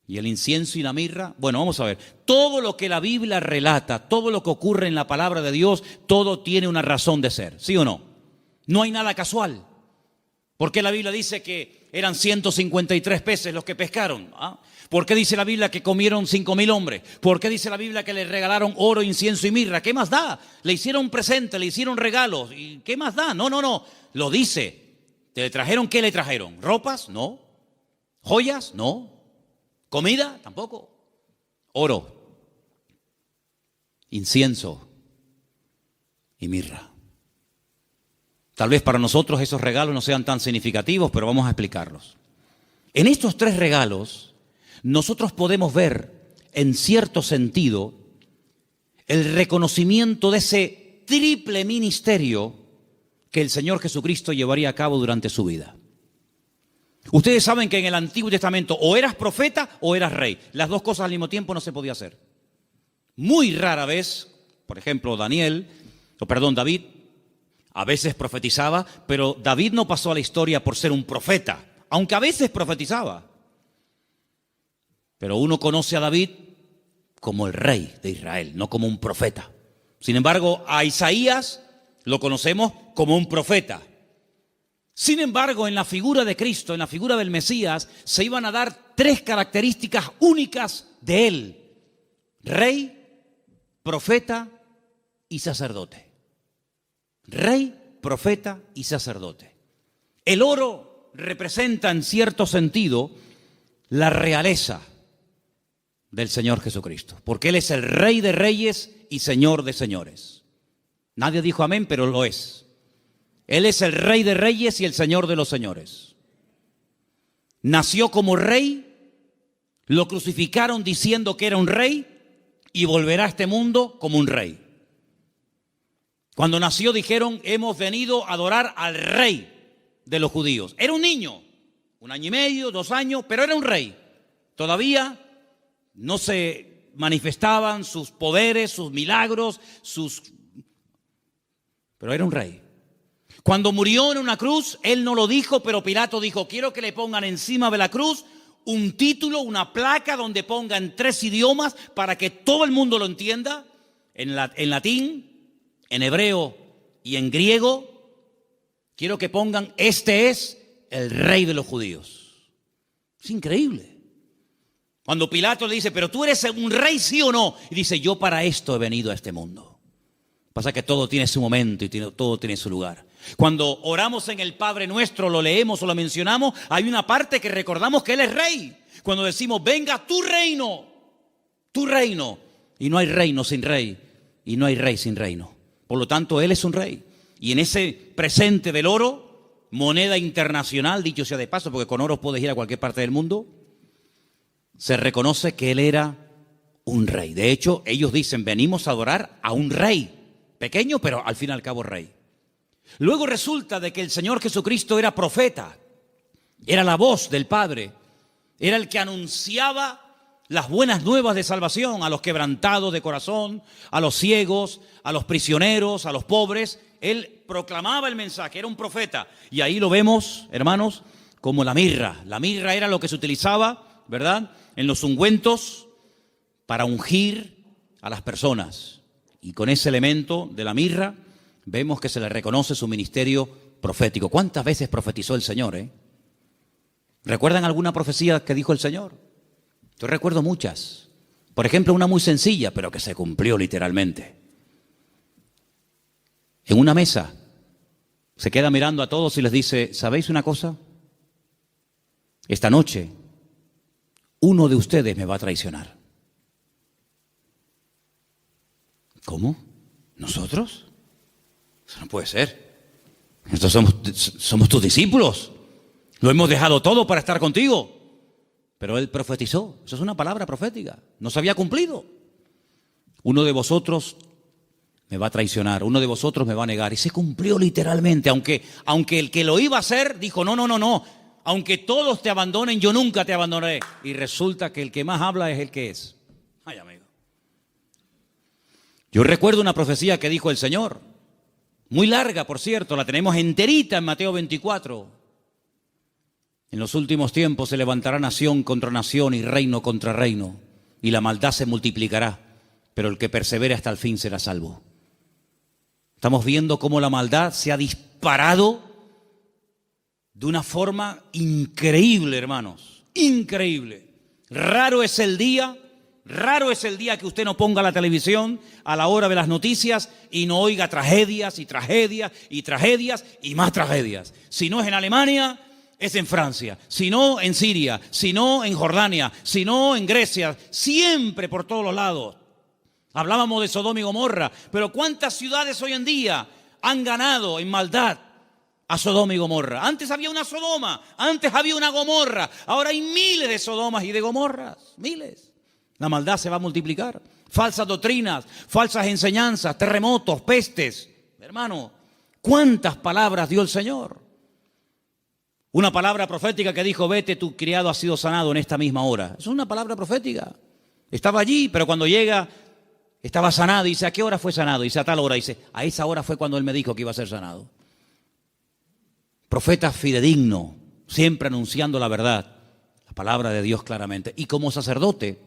¿Y el incienso y la mirra? Bueno, vamos a ver. Todo lo que la Biblia relata, todo lo que ocurre en la palabra de Dios, todo tiene una razón de ser, ¿sí o no? No hay nada casual. ¿Por qué la Biblia dice que eran 153 peces los que pescaron? ¿Ah? ¿Por qué dice la Biblia que comieron 5,000 hombres? ¿Por qué dice la Biblia que le regalaron oro, incienso y mirra? ¿Qué más da? Le hicieron presente, le hicieron regalos. ¿Y qué más da? No. Lo dice. ¿Te trajeron qué le trajeron? ¿Ropas? No. ¿Joyas? No. ¿Comida? Tampoco. Oro, incienso y mirra. Tal vez para nosotros esos regalos no sean tan significativos, pero vamos a explicarlos. En estos 3 regalos, nosotros podemos ver, en cierto sentido, el reconocimiento de ese triple ministerio que el Señor Jesucristo llevaría a cabo durante su vida. Ustedes saben que en el Antiguo Testamento o eras profeta o eras rey. Las 2 cosas al mismo tiempo no se podía hacer. Muy rara vez, por ejemplo, David, a veces profetizaba, pero David no pasó a la historia por ser un profeta, aunque a veces profetizaba. Pero uno conoce a David como el rey de Israel, no como un profeta. Sin embargo, a Isaías lo conocemos como un profeta. Sin embargo, en la figura de Cristo, en la figura del Mesías, se iban a dar 3 características únicas de él: rey, profeta y sacerdote. Rey, profeta y sacerdote. El oro representa en cierto sentido la realeza del Señor Jesucristo, porque Él es el Rey de reyes y Señor de señores. Nadie dijo amén, pero lo es. Él es el Rey de reyes y el Señor de los señores. Nació como rey, lo crucificaron diciendo que era un rey y volverá a este mundo como un rey. Cuando nació dijeron, hemos venido a adorar al rey de los judíos. Era un niño, 1 año y medio, 2 años, pero era un rey. Todavía no se manifestaban sus poderes, sus milagros, pero era un rey. Cuando murió en una cruz, él no lo dijo, pero Pilato dijo, quiero que le pongan encima de la cruz un título, una placa donde ponga en 3 idiomas para que todo el mundo lo entienda, en latín, en hebreo y en griego, Quiero que pongan, este es el rey de los judíos. Es increíble. Cuando Pilato le dice, pero tú eres un rey, ¿sí o no? Y dice, yo para esto he venido a este mundo. Pasa que todo tiene su momento y todo tiene su lugar. Cuando oramos en el Padre Nuestro, lo leemos o lo mencionamos, hay una parte que recordamos que Él es rey. Cuando decimos, venga tu reino, y no hay reino sin rey, y no hay rey sin reino. Por lo tanto, Él es un rey. Y en ese presente del oro, moneda internacional, dicho sea de paso, porque con oro puedes ir a cualquier parte del mundo, se reconoce que Él era un rey. De hecho, ellos dicen, venimos a adorar a un rey, pequeño, pero al fin y al cabo rey. Luego resulta de que el Señor Jesucristo era profeta, era la voz del Padre, era el que anunciaba las buenas nuevas de salvación a los quebrantados de corazón, a los ciegos, a los prisioneros, a los pobres. Él proclamaba el mensaje, era un profeta. Y ahí lo vemos, hermanos, como la mirra. La mirra era lo que se utilizaba, ¿verdad?, en los ungüentos para ungir a las personas. Y con ese elemento de la mirra vemos que se le reconoce su ministerio profético. ¿Cuántas veces profetizó el Señor? ¿Recuerdan alguna profecía que dijo el Señor? Yo recuerdo muchas. Por ejemplo, una muy sencilla, pero que se cumplió literalmente. En una mesa se queda mirando a todos y les dice, ¿sabéis una cosa? Esta noche uno de ustedes me va a traicionar. ¿Cómo? ¿Nosotros? Eso no puede ser. Nosotros somos tus discípulos. Lo hemos dejado todo para estar contigo. Pero Él profetizó. Eso es una palabra profética. No se había cumplido. Uno de vosotros me va a traicionar. Uno de vosotros me va a negar. Y se cumplió literalmente. Aunque el que lo iba a hacer dijo, no. Aunque todos te abandonen, yo nunca te abandonaré. Y resulta que el que más habla es el que es. Ay, amigo. Yo recuerdo una profecía que dijo el Señor. Muy larga, por cierto. La tenemos enterita en Mateo 24. En los últimos tiempos se levantará nación contra nación y reino contra reino. Y la maldad se multiplicará. Pero el que persevere hasta el fin será salvo. Estamos viendo cómo la maldad se ha disparado de una forma increíble, hermanos, increíble. Raro es el día que usted no ponga la televisión a la hora de las noticias y no oiga tragedias y tragedias y tragedias y más tragedias. Si no es en Alemania, es en Francia. Si no, en Siria. Si no, en Jordania. Si no, en Grecia. Siempre por todos los lados. Hablábamos de Sodoma y Gomorra, pero ¿cuántas ciudades hoy en día han ganado en maldad a Sodoma y Gomorra? Antes había una Sodoma, antes había una Gomorra, ahora hay miles de Sodomas y de Gomorras, miles. La maldad se va a multiplicar. Falsas doctrinas, falsas enseñanzas, terremotos, pestes. Hermano, ¿cuántas palabras dio el Señor? Una palabra profética que dijo, vete, tu criado ha sido sanado en esta misma hora. Es una palabra profética. Estaba allí, pero cuando llega, estaba sanado. Y dice, ¿a qué hora fue sanado? Y dice, a tal hora. Y dice, a esa hora fue cuando Él me dijo que iba a ser sanado. Profeta fidedigno, siempre anunciando la verdad, la palabra de Dios claramente. Y como sacerdote,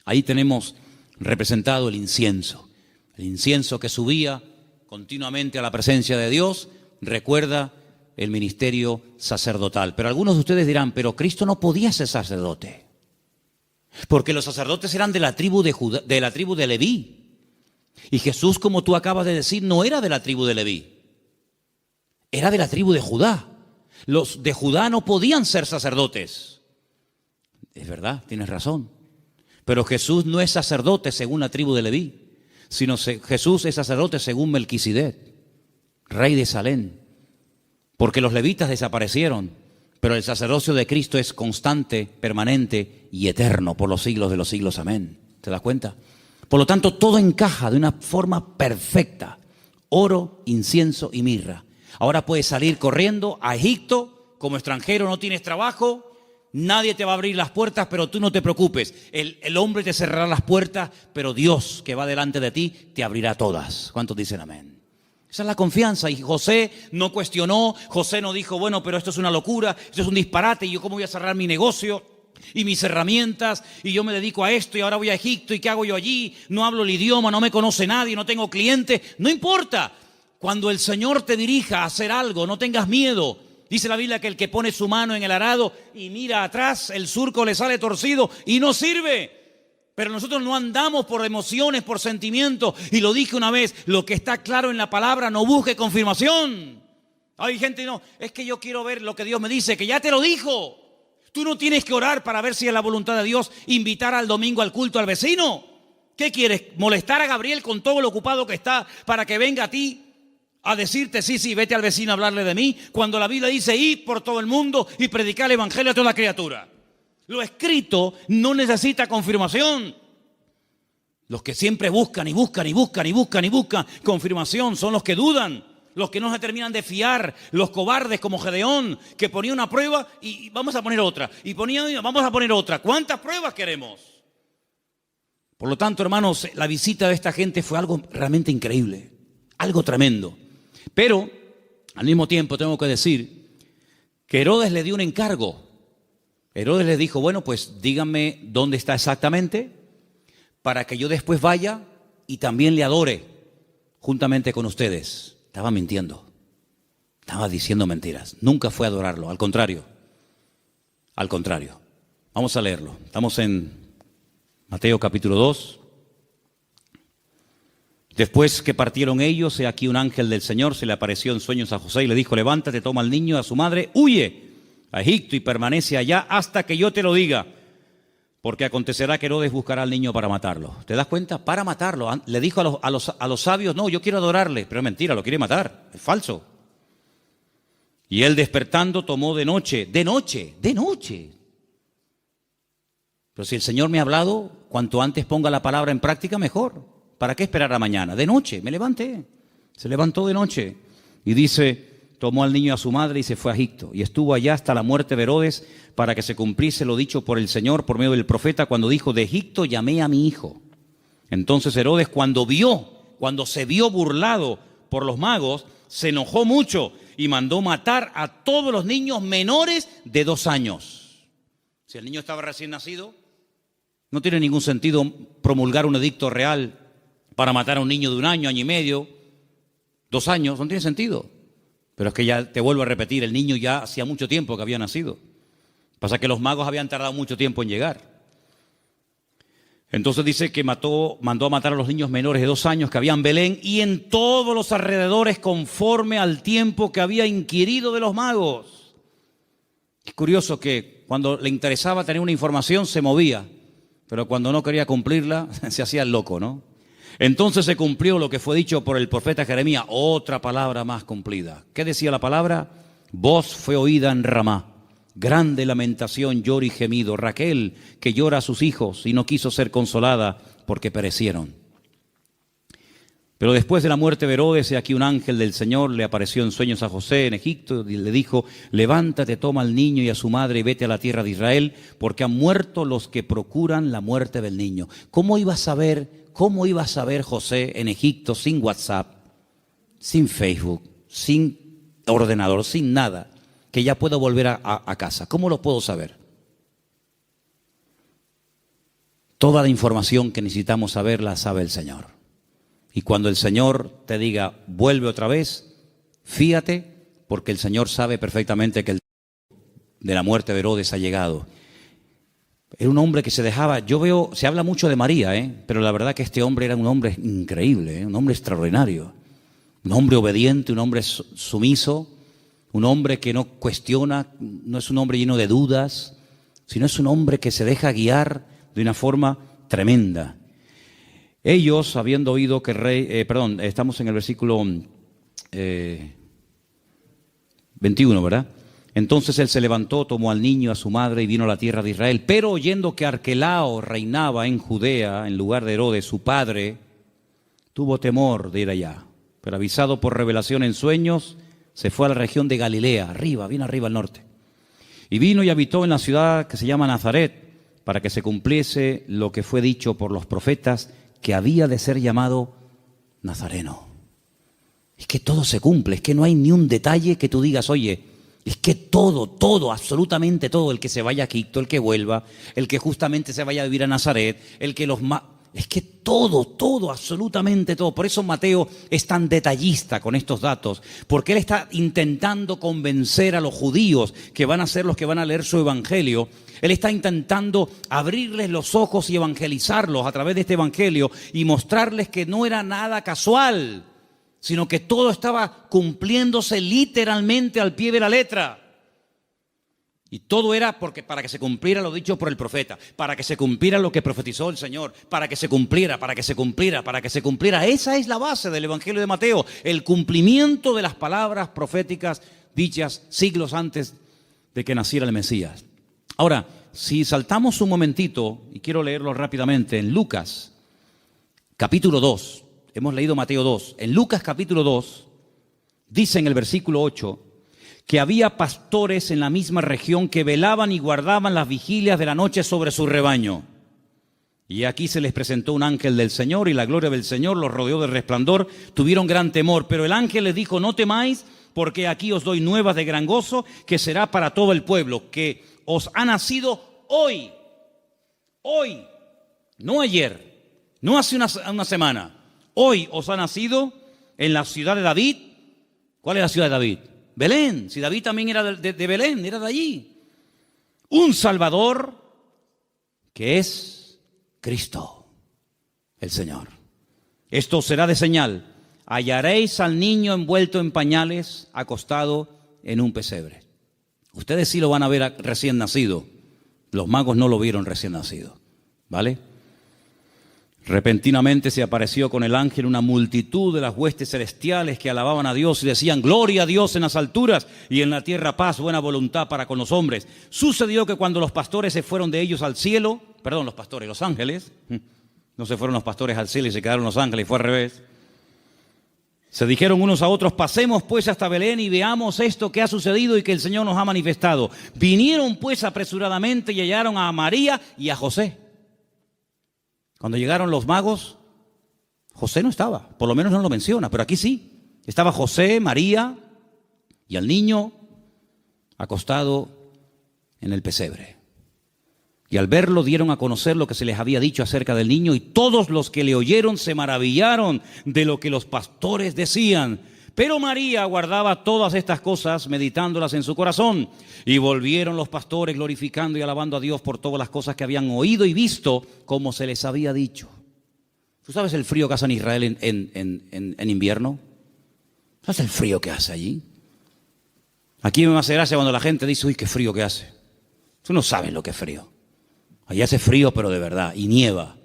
ahí tenemos representado el incienso que subía continuamente a la presencia de Dios, recuerda el ministerio sacerdotal. Pero algunos de ustedes dirán, pero Cristo no podía ser sacerdote, porque los sacerdotes eran de la tribu de Judá, de la tribu de Leví. Y Jesús, como tú acabas de decir, no era de la tribu de Leví. Era de la tribu de Judá. Los de Judá no podían ser sacerdotes. Es verdad, tienes razón. Pero Jesús no es sacerdote según la tribu de Leví, sino Jesús es sacerdote según Melquisedec, rey de Salem. Porque los levitas desaparecieron, pero el sacerdocio de Cristo es constante, permanente y eterno por los siglos de los siglos. Amén. ¿Te das cuenta? Por lo tanto, todo encaja de una forma perfecta. Oro, incienso y mirra. Ahora puedes salir corriendo a Egipto, como extranjero no tienes trabajo, nadie te va a abrir las puertas, pero tú no te preocupes. El hombre te cerrará las puertas, pero Dios que va delante de ti te abrirá todas. ¿Cuántos dicen amén? Esa es la confianza. Y José no cuestionó, José no dijo, bueno, pero esto es una locura, esto es un disparate, y yo cómo voy a cerrar mi negocio y mis herramientas, y yo me dedico a esto y ahora voy a Egipto, y qué hago yo allí, no hablo el idioma, no me conoce nadie, no tengo clientes, no importa. Cuando el Señor te dirija a hacer algo, no tengas miedo. Dice la Biblia que el que pone su mano en el arado y mira atrás, el surco le sale torcido y no sirve. Pero nosotros no andamos por emociones, por sentimientos. Y lo dije una vez, lo que está claro en la palabra, no busque confirmación. Hay gente, no, es que yo quiero ver lo que Dios me dice, que ya te lo dijo. Tú no tienes que orar para ver si es la voluntad de Dios invitar al domingo al culto al vecino. ¿Qué quieres? ¿Molestar a Gabriel con todo lo ocupado que está para que venga a ti a decirte, sí, vete al vecino a hablarle de mí? Cuando la Biblia dice, id por todo el mundo y predicar el evangelio a toda criatura. Lo escrito no necesita confirmación. Los que siempre buscan confirmación son los que dudan, los que no se terminan de fiar, los cobardes como Gedeón, que ponía una prueba y vamos a poner otra, y vamos a poner otra. ¿Cuántas pruebas queremos? Por lo tanto, hermanos, la visita de esta gente fue algo realmente increíble, algo tremendo. Pero, al mismo tiempo, tengo que decir que Herodes le dio un encargo. Herodes les dijo, bueno, pues díganme dónde está exactamente para que yo después vaya y también le adore juntamente con ustedes. Estaba mintiendo, estaba diciendo mentiras. Nunca fue a adorarlo, al contrario. Al contrario. Vamos a leerlo. Estamos en Mateo capítulo 2. Después que partieron ellos, he aquí un ángel del Señor se le apareció en sueños a José y le dijo, levántate, toma al niño y a su madre, huye a Egipto y permanece allá hasta que yo te lo diga, porque acontecerá que Herodes buscará al niño para matarlo. ¿Te das cuenta? Para matarlo. Le dijo a los sabios, no, yo quiero adorarle, pero es mentira, lo quiere matar, es falso. Y él despertando tomó de noche. Pero si el Señor me ha hablado, cuanto antes ponga la palabra en práctica, mejor. ¿Para qué esperar a mañana? De noche, me levanté. Se levantó de noche. Y dice, tomó al niño y a su madre y se fue a Egipto. Y estuvo allá hasta la muerte de Herodes, para que se cumpliese lo dicho por el Señor por medio del profeta, cuando dijo, de Egipto llamé a mi hijo. Entonces Herodes, cuando se vio burlado por los magos, se enojó mucho y mandó matar a todos los niños menores de 2 años. Si el niño estaba recién nacido, no tiene ningún sentido promulgar un edicto real para matar a un niño de 1 año, año y medio, 2 años, no tiene sentido. Pero es que ya te vuelvo a repetir, el niño ya hacía mucho tiempo que había nacido. Pasa que los magos habían tardado mucho tiempo en llegar. Entonces dice que mandó a matar a los niños menores de 2 años que había en Belén y en todos los alrededores conforme al tiempo que había inquirido de los magos. Es curioso que cuando le interesaba tener una información se movía, pero cuando no quería cumplirla se hacía el loco, ¿no? Entonces se cumplió lo que fue dicho por el profeta Jeremías, otra palabra más cumplida. ¿Qué decía la palabra? Voz fue oída en Ramá, grande lamentación, lloro y gemido. Raquel, que llora a sus hijos y no quiso ser consolada porque perecieron. Pero después de la muerte de Herodes, aquí un ángel del Señor le apareció en sueños a José en Egipto y le dijo, levántate, toma al niño y a su madre y vete a la tierra de Israel, porque han muerto los que procuran la muerte del niño. ¿Cómo iba a saber José en Egipto sin WhatsApp, sin Facebook, sin ordenador, sin nada, que ya puedo volver a casa? ¿Cómo lo puedo saber? Toda la información que necesitamos saber la sabe el Señor. Y cuando el Señor te diga, vuelve otra vez, fíate, porque el Señor sabe perfectamente que el tiempo de la muerte de Herodes ha llegado. Era un hombre que se dejaba, se habla mucho de María, pero la verdad que este hombre era un hombre increíble, un hombre extraordinario, un hombre obediente, un hombre sumiso, un hombre que no cuestiona, no es un hombre lleno de dudas, sino es un hombre que se deja guiar de una forma tremenda. Ellos, habiendo oído que el rey, estamos en el versículo 21, ¿verdad? Entonces él se levantó, tomó al niño, a su madre y vino a la tierra de Israel. Pero oyendo que Arquelao reinaba en Judea en lugar de Herodes, su padre, tuvo temor de ir allá. Pero avisado por revelación en sueños, se fue a la región de Galilea, bien arriba al norte. Y vino y habitó en la ciudad que se llama Nazaret, para que se cumpliese lo que fue dicho por los profetas, que había de ser llamado Nazareno. Es que todo se cumple, es que no hay ni un detalle que tú digas, oye, es que todo, absolutamente todo, el que se vaya a Egipto, el que vuelva, el que justamente se vaya a vivir a Nazaret, Es que todo, absolutamente todo. Por eso Mateo es tan detallista con estos datos, porque él está intentando convencer a los judíos que van a ser los que van a leer su evangelio. Él está intentando abrirles los ojos y evangelizarlos a través de este evangelio y mostrarles que no era nada casual, sino que todo estaba cumpliéndose literalmente al pie de la letra. Y todo era para que se cumpliera lo dicho por el profeta, para que se cumpliera lo que profetizó el Señor, para que se cumpliera. Esa es la base del Evangelio de Mateo, el cumplimiento de las palabras proféticas dichas siglos antes de que naciera el Mesías. Ahora, si saltamos un momentito, y quiero leerlo rápidamente, en Lucas, capítulo 2, hemos leído Mateo 2, en Lucas capítulo 2, dice en el versículo 8, que había pastores en la misma región que velaban y guardaban las vigilias de la noche sobre su rebaño. Y aquí se les presentó un ángel del Señor y la gloria del Señor los rodeó de resplandor. Tuvieron gran temor, pero el ángel les dijo: no temáis, porque aquí os doy nuevas de gran gozo, que será para todo el pueblo, que os ha nacido hoy, no ayer, no hace una semana. Hoy os ha nacido en la ciudad de David. ¿Cuál es la ciudad de David? Belén. Si David también era de Belén, era de allí. Un Salvador que es Cristo, el Señor. Esto será de señal: hallaréis al niño envuelto en pañales, acostado en un pesebre. Ustedes sí lo van a ver recién nacido. Los magos no lo vieron recién nacido, ¿vale? Repentinamente se apareció con el ángel una multitud de las huestes celestiales que alababan a Dios y decían: gloria a Dios en las alturas y en la tierra paz, buena voluntad para con los hombres. Sucedió que cuando los pastores se fueron de ellos al cielo, los ángeles, no se fueron los pastores al cielo y se quedaron los ángeles, fue al revés. Se dijeron unos a otros: pasemos pues hasta Belén y veamos esto que ha sucedido y que el Señor nos ha manifestado. Vinieron pues apresuradamente y hallaron a María y a José. Cuando llegaron los magos, José no estaba, por lo menos no lo menciona, pero aquí sí. Estaba José, María y el niño acostado en el pesebre. Y al verlo dieron a conocer lo que se les había dicho acerca del niño, y todos los que le oyeron se maravillaron de lo que los pastores decían. Pero María guardaba todas estas cosas, meditándolas en su corazón. Y volvieron los pastores glorificando y alabando a Dios por todas las cosas que habían oído y visto, como se les había dicho. ¿Tú sabes el frío que hace en Israel en invierno? ¿Sabes el frío que hace allí? Aquí me hace gracia cuando la gente dice: uy, qué frío que hace. Tú no sabes lo que es frío. Allí hace frío, pero de verdad, y nieva.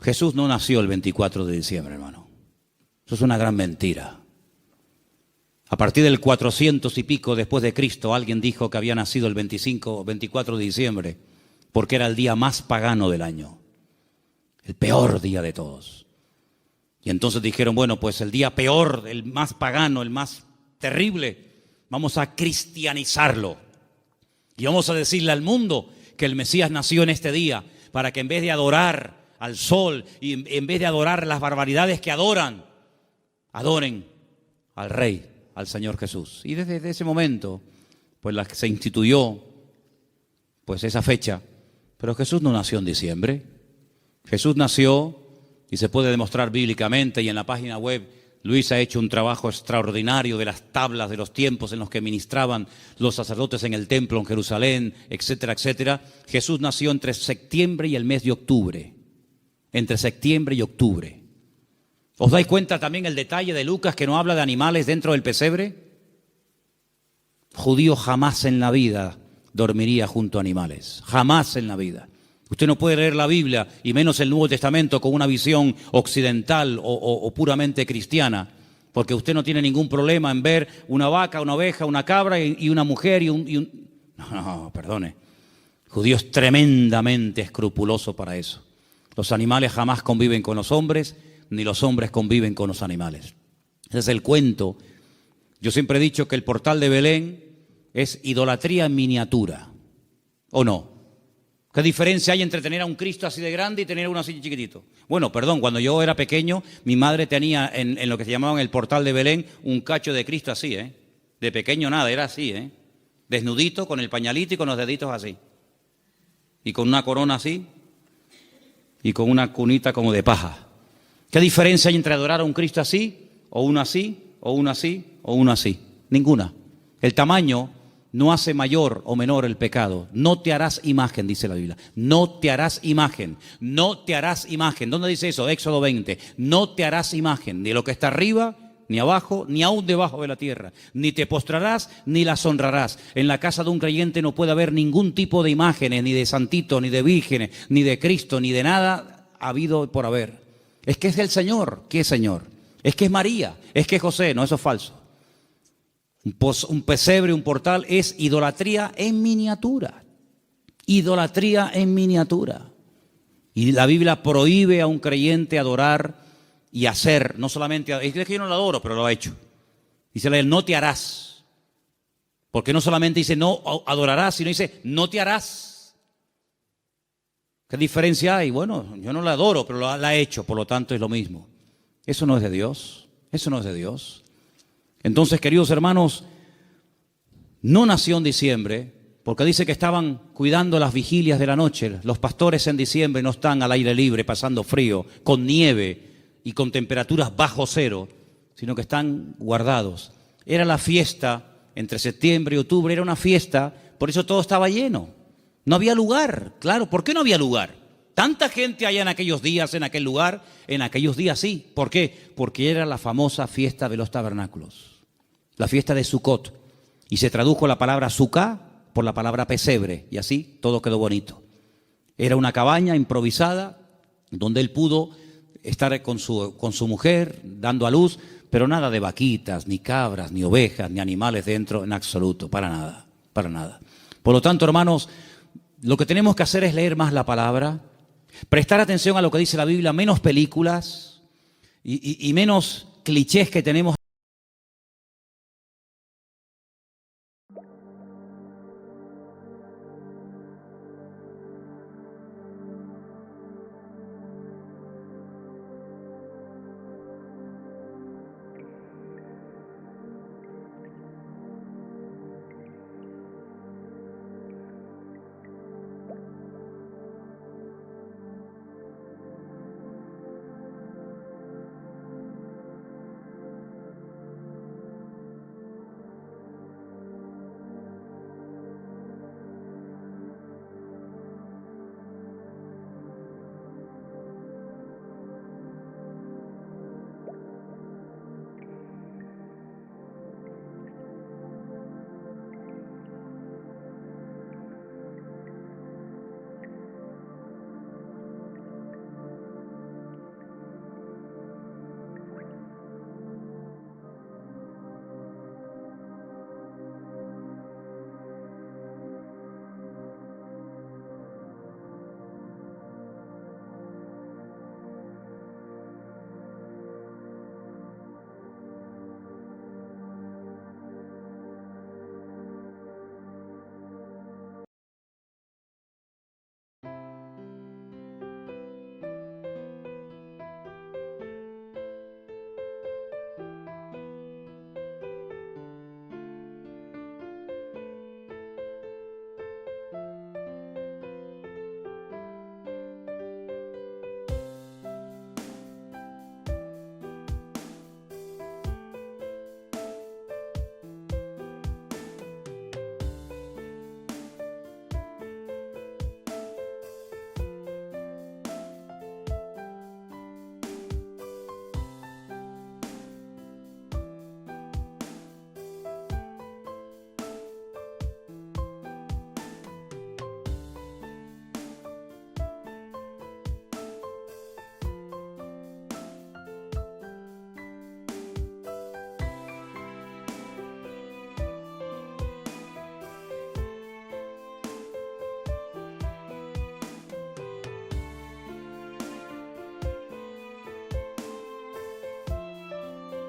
Jesús no nació el 24 de diciembre, hermano. Eso es una gran mentira. A partir del 400 y pico después de Cristo, alguien dijo que había nacido el 25 o 24 de diciembre, porque era el día más pagano del año, el peor día de todos. Y entonces dijeron: bueno, pues el día peor, el más pagano, el más terrible, vamos a cristianizarlo. Y vamos a decirle al mundo que el Mesías nació en este día, para que en vez de adorar al sol y en vez de adorar las barbaridades que adoren al Rey, al Señor Jesús. Y desde ese momento, pues se instituyó pues esa fecha. Pero Jesús no nació en diciembre. Jesús nació, y se puede demostrar bíblicamente, y en la página web Luis ha hecho un trabajo extraordinario de las tablas de los tiempos en los que ministraban los sacerdotes en el templo en Jerusalén, etcétera, etcétera. Jesús nació entre septiembre y el mes de octubre. Entre septiembre y octubre. ¿Os dais cuenta también el detalle de Lucas, que no habla de animales dentro del pesebre? Judío jamás en la vida dormiría junto a animales. Jamás en la vida. Usted no puede leer la Biblia, y menos el Nuevo Testamento, con una visión occidental o puramente cristiana, porque usted no tiene ningún problema en ver una vaca, una oveja, una cabra y una mujer y un... No, perdone. El judío es tremendamente escrupuloso para eso. Los animales jamás conviven con los hombres, ni los hombres conviven con los animales. Ese es el cuento. Yo siempre he dicho que el portal de Belén es idolatría en miniatura, ¿o no? ¿Qué diferencia hay entre tener a un Cristo así de grande y tener uno así chiquitito? Bueno, perdón, cuando yo era pequeño, mi madre tenía en lo que se llamaban el portal de Belén un cacho de Cristo así, De pequeño nada, era así, Desnudito, con el pañalito y con los deditos así. Y con una corona así. y con una cunita como de paja. ¿Qué diferencia hay entre adorar a un Cristo así, o uno así, o uno así, o uno así? Ninguna. El tamaño no hace mayor o menor el pecado. No te harás imagen, dice la Biblia. No te harás imagen. No te harás imagen. ¿Dónde dice eso? Éxodo 20. No te harás imagen de lo que está arriba, ni abajo, ni aún debajo de la tierra. Ni te postrarás, ni las honrarás. En la casa de un creyente no puede haber ningún tipo de imágenes, ni de santitos, ni de vírgenes, ni de Cristo, ni de nada habido por haber. Es que es el Señor. ¿Qué es Señor? Es que es María, es que es José. No, eso es falso. Un pesebre, un portal es idolatría en miniatura. Idolatría en miniatura. Y la Biblia prohíbe a un creyente adorar y hacer, no solamente, es que yo no lo adoro, pero lo ha hecho. Dice la Biblia, no te harás. Porque no solamente dice no adorarás, sino dice no te harás. ¿Qué diferencia hay? Bueno, yo no la adoro, pero la ha hecho, por lo tanto es lo mismo. Eso no es de Dios, eso no es de Dios. Entonces, queridos hermanos, no nació en diciembre, porque dice que estaban cuidando las vigilias de la noche. Los pastores en diciembre no están al aire libre, pasando frío, con nieve y con temperaturas bajo cero, sino que están guardados. Era la fiesta, entre septiembre y octubre, era una fiesta, por eso todo estaba lleno. No había lugar, claro. ¿Por qué no había lugar? Tanta gente allá en aquellos días, en aquel lugar, en aquellos días sí. ¿Por qué? Porque era la famosa fiesta de los tabernáculos, la fiesta de Sucot. Y se tradujo la palabra Sucá por la palabra pesebre, y así todo quedó bonito. Era una cabaña improvisada donde él pudo estar con su mujer, dando a luz, pero nada de vaquitas, ni cabras, ni ovejas, ni animales dentro, en absoluto, para nada, para nada. Por lo tanto, hermanos, lo que tenemos que hacer es leer más la palabra, prestar atención a lo que dice la Biblia, menos películas y menos clichés que tenemos